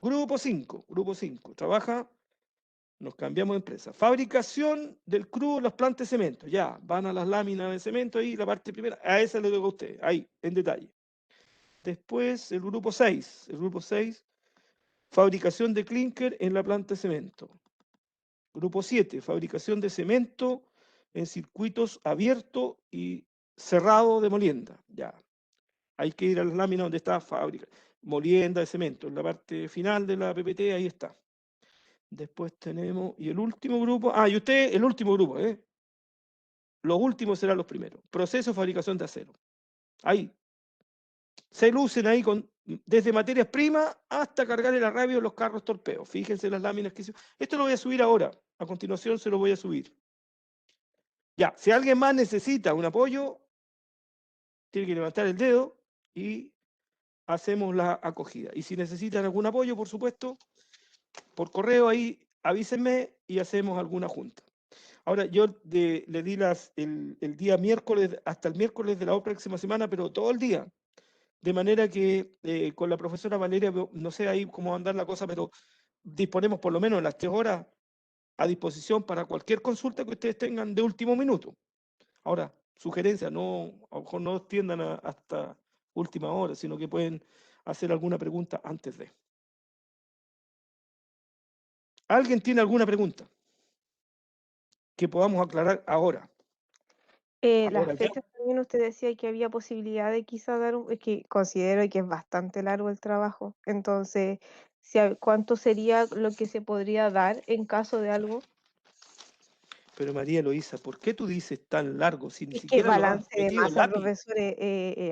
Grupo 5, trabaja. Nos cambiamos de empresa. Fabricación del crudo en las plantas de cemento. Ya, van a las láminas de cemento ahí, la parte primera. A esa le toca a usted, ahí, en detalle. Después, el grupo 6. El grupo 6, fabricación de clinker en la planta de cemento. Grupo 7, fabricación de cemento en circuitos abiertos y cerrado de molienda. Ya, hay que ir a las láminas donde está fábrica. Molienda de cemento, en la parte final de la PPT, ahí está. Después tenemos, y el último grupo, y usted, el último grupo, los últimos serán los primeros. Proceso de fabricación de acero. Ahí, se lucen ahí desde materias primas hasta cargar el arrabio de los carros torpedos. Fíjense las láminas que hizo. Esto lo voy a subir ahora, a continuación se lo voy a subir. Ya, si alguien más necesita un apoyo, tiene que levantar el dedo y hacemos la acogida. Y si necesitan algún apoyo, por supuesto, por correo ahí avísenme y hacemos alguna junta. Ahora, yo le di el día miércoles, hasta el miércoles de la próxima semana, pero todo el día. De manera que con la profesora Valeria, no sé ahí cómo va a andar la cosa, pero disponemos por lo menos las 3 horas a disposición para cualquier consulta que ustedes tengan de último minuto. Ahora, sugerencias, no, a lo mejor no extiendan hasta última hora, sino que pueden hacer alguna pregunta antes de. ¿Alguien tiene alguna pregunta que podamos aclarar ahora? Las Ahora ya. fechas también usted decía que había posibilidad de quizá es que considero que es bastante largo el trabajo. Entonces, ¿cuánto sería lo que se podría dar en caso de algo? Pero María Eloísa, ¿por qué tú dices tan largo si ni Es que siquiera lo has balance de metido el masa, lápiz? profesor,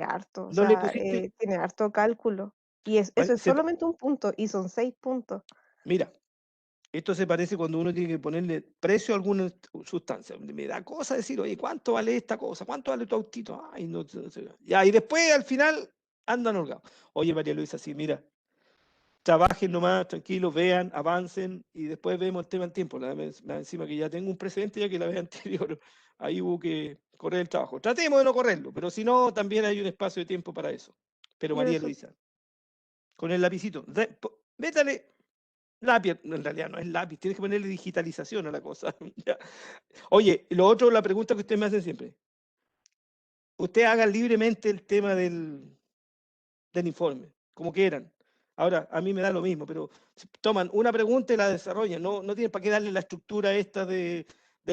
harto, o No le sea, pusiste. tiene harto cálculo. Y eso es Se solamente un punto, y son 6 puntos. Mira, esto se parece cuando uno tiene que ponerle precio a alguna sustancia. Me da cosa decir, oye, ¿cuánto vale esta cosa? ¿Cuánto vale tu autito? Ay, no, ya, y después al final andan holgados. Oye, María Luisa, sí, mira, trabajen nomás, tranquilos, vean, avancen y después vemos el tema en tiempo. Encima que ya tengo un precedente ya que la vez anterior ahí hubo que correr el trabajo. Tratemos de no correrlo, pero si no, también hay un espacio de tiempo para eso. Pero María Eso, Luisa, con el lapicito, métale lápiz, en realidad no es lápiz, tienes que ponerle digitalización a la cosa. Oye, lo otro, la pregunta que ustedes me hacen siempre. Ustedes hagan libremente el tema del informe, como quieran. Ahora, a mí me da lo mismo, pero toman una pregunta y la desarrollan. No tienen para qué darle la estructura esta del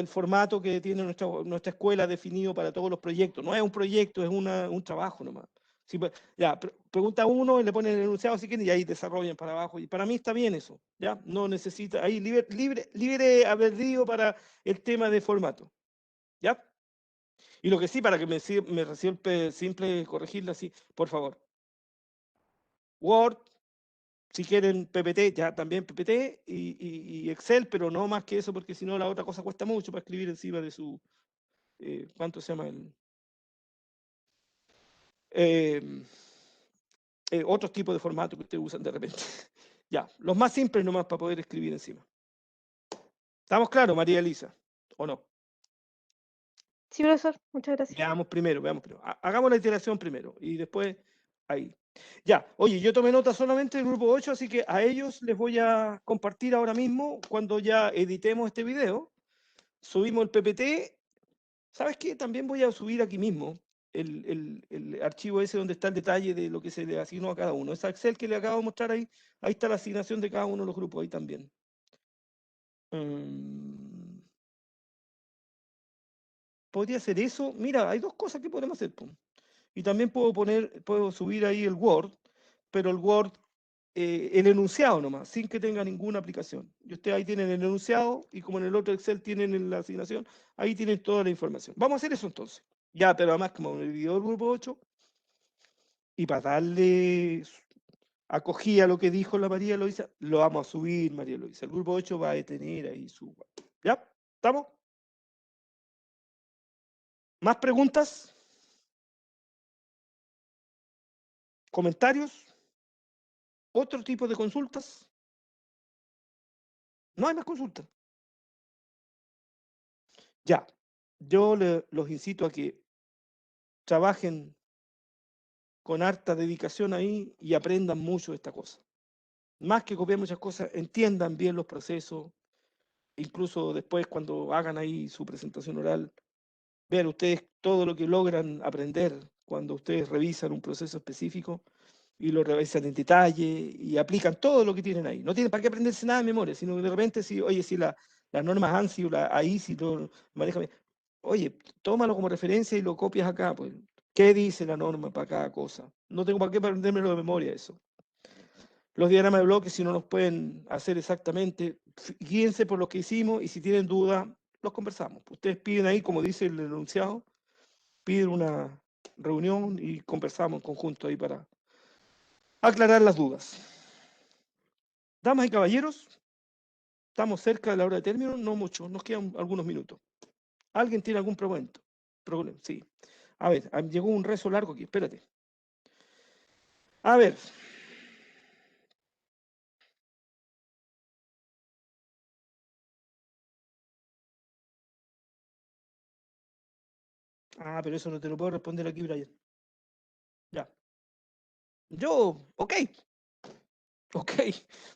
formato que tiene nuestra escuela definido para todos los proyectos. No es un proyecto, es un trabajo nomás. Sí, pues, ya, pregunta uno y le ponen el enunciado si quieren y ahí desarrollan para abajo. Y para mí está bien eso, ¿ya? No necesita, ahí libre albedrío para el tema de formato, ¿ya? Y lo que sí, para que me resulte simple corregirla así, por favor. Word, si quieren PPT, ya también PPT y Excel, pero no más que eso, porque si no la otra cosa cuesta mucho para escribir encima de su, ¿cuánto se llama? Otros tipos de formato que ustedes usan de repente. Ya, los más simples nomás para poder escribir encima. ¿Estamos claros, María Elisa? ¿O no? Sí, profesor, muchas gracias. Veamos primero. Hagamos la iteración primero y después ahí. Ya, oye, yo tomé nota solamente del grupo 8, así que a ellos les voy a compartir ahora mismo cuando ya editemos este video. Subimos el PPT. ¿Sabes qué? También voy a subir aquí mismo el archivo ese donde está el detalle de lo que se le asignó a cada uno. Esa Excel que le acabo de mostrar ahí, ahí está la asignación de cada uno de los grupos, ahí también. Podría ser eso. Mira, hay dos cosas que podemos hacer. Pum. Y también puedo subir ahí el Word, pero el Word, el enunciado nomás, sin que tenga ninguna aplicación. Y ustedes ahí tienen el enunciado y como en el otro Excel tienen en la asignación, ahí tienen toda la información. Vamos a hacer eso entonces. Ya, pero además como me olvidó el grupo 8, y para darle acogida a lo que dijo la María Eloisa, lo vamos a subir, María Eloisa. El grupo 8 va a tener ahí su... ¿Ya? ¿Estamos? ¿Más preguntas? ¿Comentarios? ¿Otro tipo de consultas? No hay más consultas. Ya, yo los incito a que trabajen con harta dedicación ahí y aprendan mucho de esta cosa. Más que copiar muchas cosas, entiendan bien los procesos, incluso después cuando hagan ahí su presentación oral, vean ustedes todo lo que logran aprender cuando ustedes revisan un proceso específico y lo revisan en detalle y aplican todo lo que tienen ahí. No tienen para qué aprenderse nada de memoria, sino que de repente, si, oye, si las normas ANSI o la AISI lo manejan bien, oye, tómalo como referencia y lo copias acá, pues. ¿Qué dice la norma para cada cosa? No tengo para qué aprendérmelo de memoria eso. Los diagramas de bloques, si no los pueden hacer exactamente, guíense por lo que hicimos y si tienen duda, los conversamos. Ustedes piden ahí, como dice el enunciado, piden una reunión y conversamos en conjunto ahí para aclarar las dudas. Damas y caballeros, estamos cerca de la hora de término, no mucho, nos quedan algunos minutos. ¿Alguien tiene algún problema? Sí. A ver, llegó un rezo largo aquí, espérate. A ver. Ah, pero eso no te lo puedo responder aquí, Brian. Ya. Ok. Ok.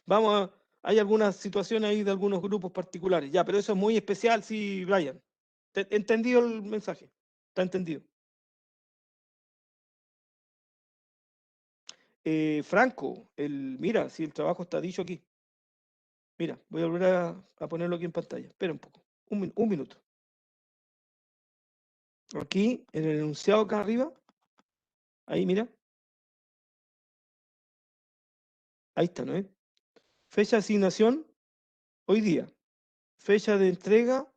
Vamos hay algunas situaciones ahí de algunos grupos particulares. Ya, pero eso es muy especial, sí, Brian. ¿Entendido el mensaje? ¿Está entendido? Franco, mira, si el trabajo está dicho aquí. Mira, voy a volver a ponerlo aquí en pantalla. Espera un poco. Un minuto. Aquí, en el enunciado acá arriba. Ahí, mira. Ahí está, ¿no es? Fecha de asignación, hoy día. Fecha de entrega,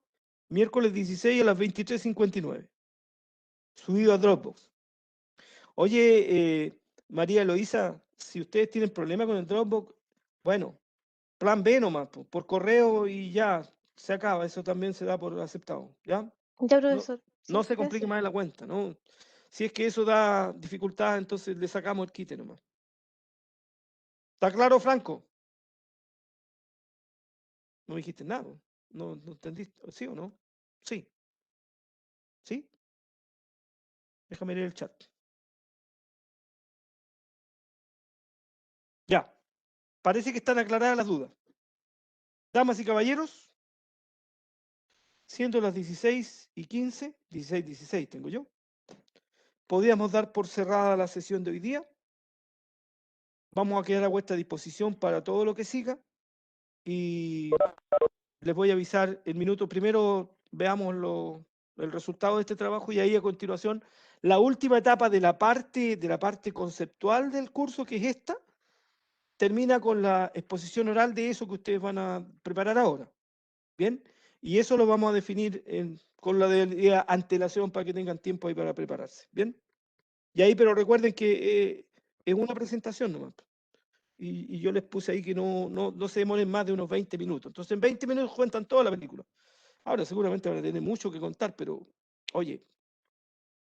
miércoles 16 a las 23:59. Subido a Dropbox. Oye, María Eloísa, si ustedes tienen problemas con el Dropbox, bueno, plan B nomás, por correo y ya, se acaba. Eso también se da por aceptado, ¿ya? Ya, No, profesor. no Sí, se complique gracias. más la cuenta, ¿no? Si es que eso da dificultad, entonces le sacamos el quite nomás. ¿Está claro, Franco? No me dijiste nada. No entendiste. ¿Sí o no? Sí. ¿Sí? Déjame leer el chat. Ya. Parece que están aclaradas las dudas. Damas y caballeros, siendo las 16:15, 16:16 tengo yo, podríamos dar por cerrada la sesión de hoy día. vamos a quedar a vuestra disposición para todo lo que siga y les voy a avisar el minuto. Primero veamos el resultado de este trabajo y ahí a continuación la última etapa de la parte conceptual del curso, que es esta, termina con la exposición oral de eso que ustedes van a preparar ahora. ¿Bien? Y eso lo vamos a definir con la debida antelación para que tengan tiempo ahí para prepararse. ¿Bien? Y ahí, pero recuerden que es una presentación nomás. Y yo les puse ahí que no se demoren más de unos 20 minutos. Entonces, en 20 minutos cuentan toda la película. Ahora, seguramente van a tener mucho que contar, pero, oye,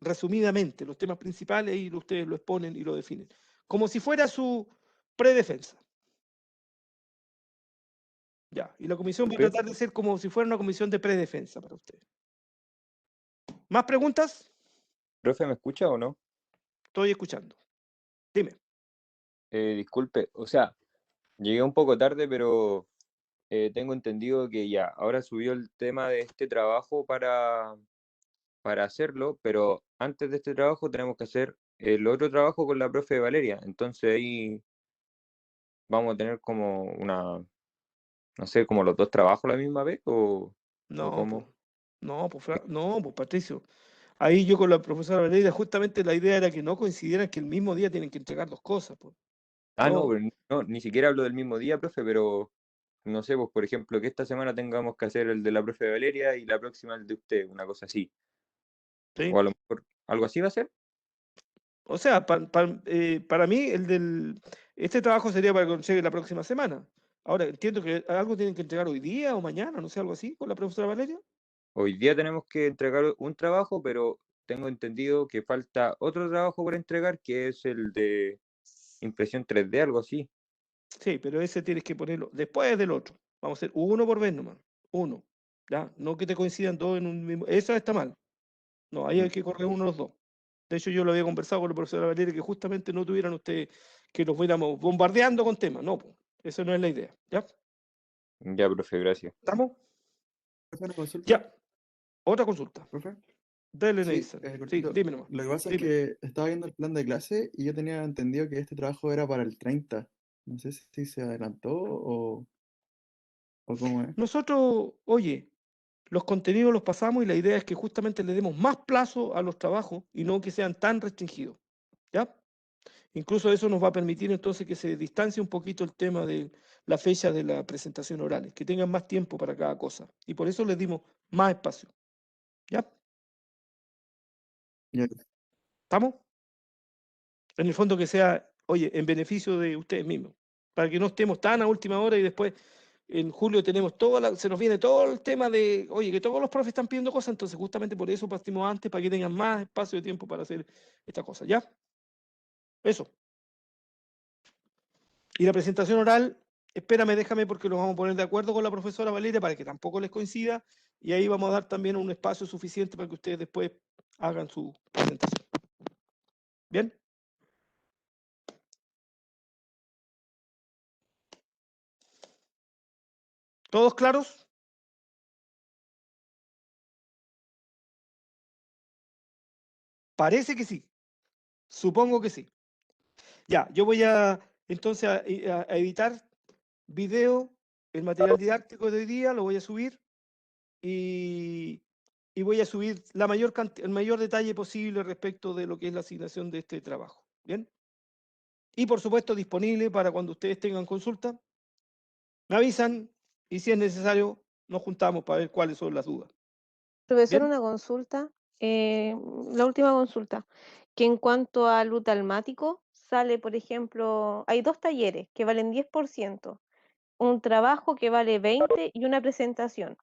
resumidamente, los temas principales y ustedes lo exponen y lo definen. Como si fuera su predefensa. Ya, y la comisión va a tratar de ser como si fuera una comisión de predefensa para ustedes. ¿Más preguntas? Profe, ¿me escucha o no? Estoy escuchando. Dime. Disculpe, o sea, llegué un poco tarde, pero tengo entendido que ya, ahora subió el tema de este trabajo para hacerlo, pero antes de este trabajo tenemos que hacer el otro trabajo con la profe Valeria. Entonces ahí vamos a tener como no sé, como los dos trabajos a la misma vez o No, cómo. pues Patricio. Ahí yo con la profesora Valeria, justamente la idea era que no coincidieran que el mismo día tienen que entregar dos cosas. Pues. Ah, no, No, pero no, ni siquiera hablo del mismo día, profe, pero no sé, pues por ejemplo, que esta semana tengamos que hacer el de la profe Valeria y la próxima el de usted, una cosa así. ¿sí? O a lo mejor algo así va a ser. O sea, para mí este trabajo sería para que lo entregue la próxima semana. Ahora, entiendo que algo tienen que entregar hoy día o mañana, no sé, algo así, con la profesora Valeria. Hoy día tenemos que entregar un trabajo, pero tengo entendido que falta otro trabajo por entregar, que es el de impresión 3D, algo así. Sí, pero ese tienes que ponerlo después del otro. Vamos a hacer uno por vez nomás. Uno. ¿Ya? No que te coincidan dos en un mismo. Eso está mal. No, ahí hay que correr uno de los dos. De hecho, yo lo había conversado con la profesora Valeria que justamente no tuvieran ustedes que los fuéramos bombardeando con temas. No, pues, esa no es la idea. ¿Ya? Ya, profe, gracias. ¿Estamos? ¿Profe, una consulta? Ya. Otra consulta. ¿Profe? Dale, Sí, Neisser. Sí, cortito. dime nomás. Lo que pasa Dime. es que estaba viendo el plan de clase y yo tenía entendido que este trabajo era para el 30. No sé si se adelantó o cómo es. Nosotros, oye, los contenidos los pasamos y la idea es que justamente le demos más plazo a los trabajos y no que sean tan restringidos. ¿Ya? Incluso eso nos va a permitir entonces que se distancie un poquito el tema de la fecha de la presentación oral, que tengan más tiempo para cada cosa. Y por eso les dimos más espacio. ¿Ya? Ya. ¿Estamos? En el fondo que sea, oye, en beneficio de ustedes mismos, para que no estemos tan a última hora y después en julio tenemos se nos viene todo el tema de, oye, que todos los profes están pidiendo cosas, entonces justamente por eso partimos antes, para que tengan más espacio de tiempo para hacer esta cosa, ¿ya? Eso. Y la presentación oral, espérame, déjame porque los vamos a poner de acuerdo con la profesora Valeria para que tampoco les coincida y ahí vamos a dar también un espacio suficiente para que ustedes después hagan su presentación. ¿Bien? ¿Todos claros? Parece que sí. Supongo que sí. Ya, yo voy a entonces a editar video, el material didáctico de hoy día, lo voy a subir y, y voy a subir el mayor detalle posible respecto de lo que es la asignación de este trabajo. ¿Bien? Y por supuesto disponible para cuando ustedes tengan consulta. Me avisan y si es necesario nos juntamos para ver cuáles son las dudas. Profesor, ¿Bien? una consulta, la última consulta, que en cuanto al lutalmático, sale, por ejemplo, hay dos talleres que valen 10%, un trabajo que vale 20 y una presentación.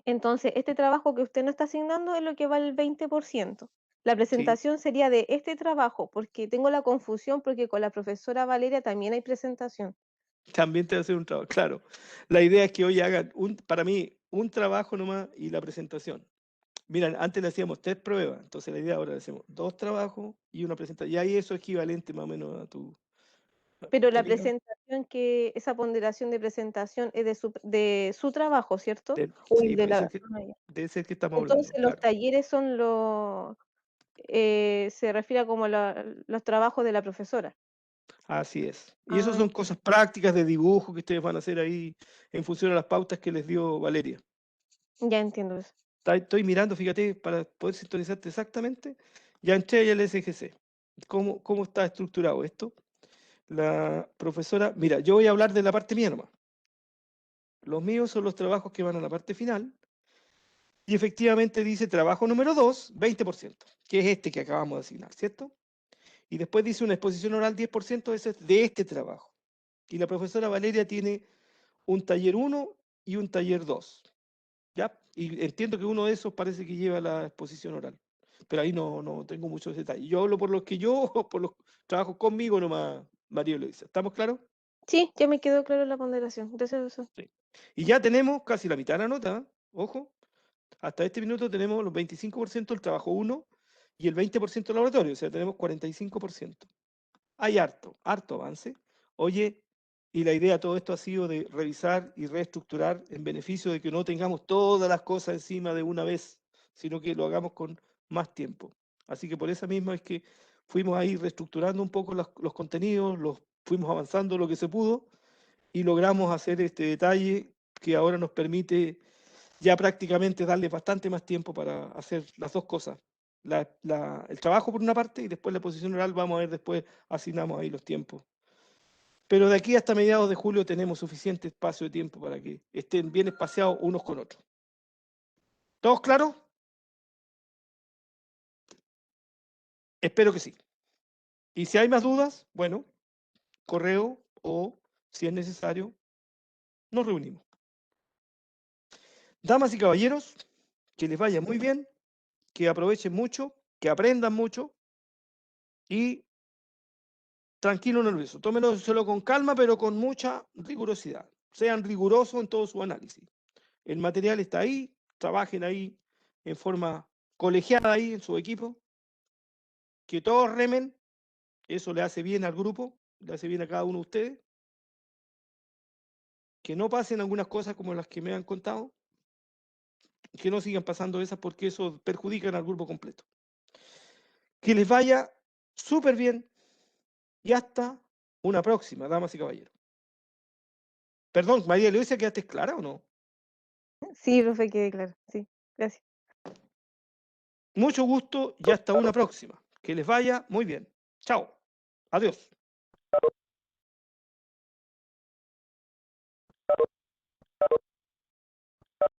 Entonces, este trabajo que usted no está asignando es lo que vale el 20%. La Sí, presentación sería de este trabajo, porque tengo la confusión porque con la profesora Valeria también hay presentación. también te va a hacer un trabajo. Claro, la idea es que hoy hagan, para mí, un trabajo nomás y la presentación. Miren, antes le hacíamos 3 pruebas, entonces la idea ahora le hacemos 2 trabajos y una presentación. Y ahí eso es equivalente más o menos a tu... Pero la querida, presentación esa ponderación de presentación es de su trabajo, ¿cierto? O el sí, de pues la... ese es el que estamos hablando, Entonces los claro. talleres son se refiere como los trabajos de la profesora. Así es. Y eso Ah, son cosas prácticas de dibujo que ustedes van a hacer ahí en función a las pautas que les dio Valeria. ya entiendo eso. Estoy mirando, fíjate, para poder sintonizarte exactamente. Ya entré ahí al SGC. ¿Cómo está estructurado esto? La profesora, mira, yo voy a hablar de la parte mía nomás. Los míos son los trabajos que van a la parte final. Y efectivamente dice trabajo número 2, 20%, que es este que acabamos de asignar, ¿cierto? Y después dice una exposición oral 10%, ese es de este trabajo. Y la profesora Valeria tiene un taller 1 y un taller 2. ¿Ya? Y entiendo que uno de esos parece que lleva la exposición oral. Pero ahí no tengo muchos detalles. Yo hablo por los que yo, por los trabajos conmigo nomás, María Luisa. ¿Estamos claros? Sí, ya me quedó claro la ponderación. Gracias, eso. Sí. Y ya tenemos casi la mitad de la nota, ¿eh? Ojo. Hasta este minuto tenemos los 25% del trabajo 1 y el 20% del laboratorio, o sea, tenemos 45%. Hay harto avance. Oye, y la idea de todo esto ha sido de revisar y reestructurar en beneficio de que no tengamos todas las cosas encima de una vez, sino que lo hagamos con más tiempo. Así que por esa misma es que fuimos ahí reestructurando un poco los contenidos, los fuimos avanzando lo que se pudo y logramos hacer este detalle que ahora nos permite ya prácticamente darle bastante más tiempo para hacer las dos cosas. El trabajo por una parte y después la posición oral, vamos a ver después, asignamos ahí los tiempos. Pero de aquí hasta mediados de julio tenemos suficiente espacio de tiempo para que estén bien espaciados unos con otros. ¿Todos claros? Espero que sí. Y si hay más dudas, bueno, correo o, si es necesario, nos reunimos. Damas y caballeros, que les vaya muy bien, que aprovechen mucho, que aprendan mucho y tranquilo, nervioso. Tómenlo con calma, pero con mucha rigurosidad. Sean rigurosos en todo su análisis. El material está ahí, trabajen ahí en forma colegiada ahí en su equipo, que todos remen, eso le hace bien al grupo, le hace bien a cada uno de ustedes, que no pasen algunas cosas como las que me han contado, que no sigan pasando esas porque eso perjudican al grupo completo. Que les vaya súper bien y hasta una próxima, damas y caballeros. Perdón, María Luisa, ¿quedaste clara o no? Sí, profe, quedé claro. Sí, gracias. Mucho gusto y hasta una próxima. Que les vaya muy bien. Chao. Adiós.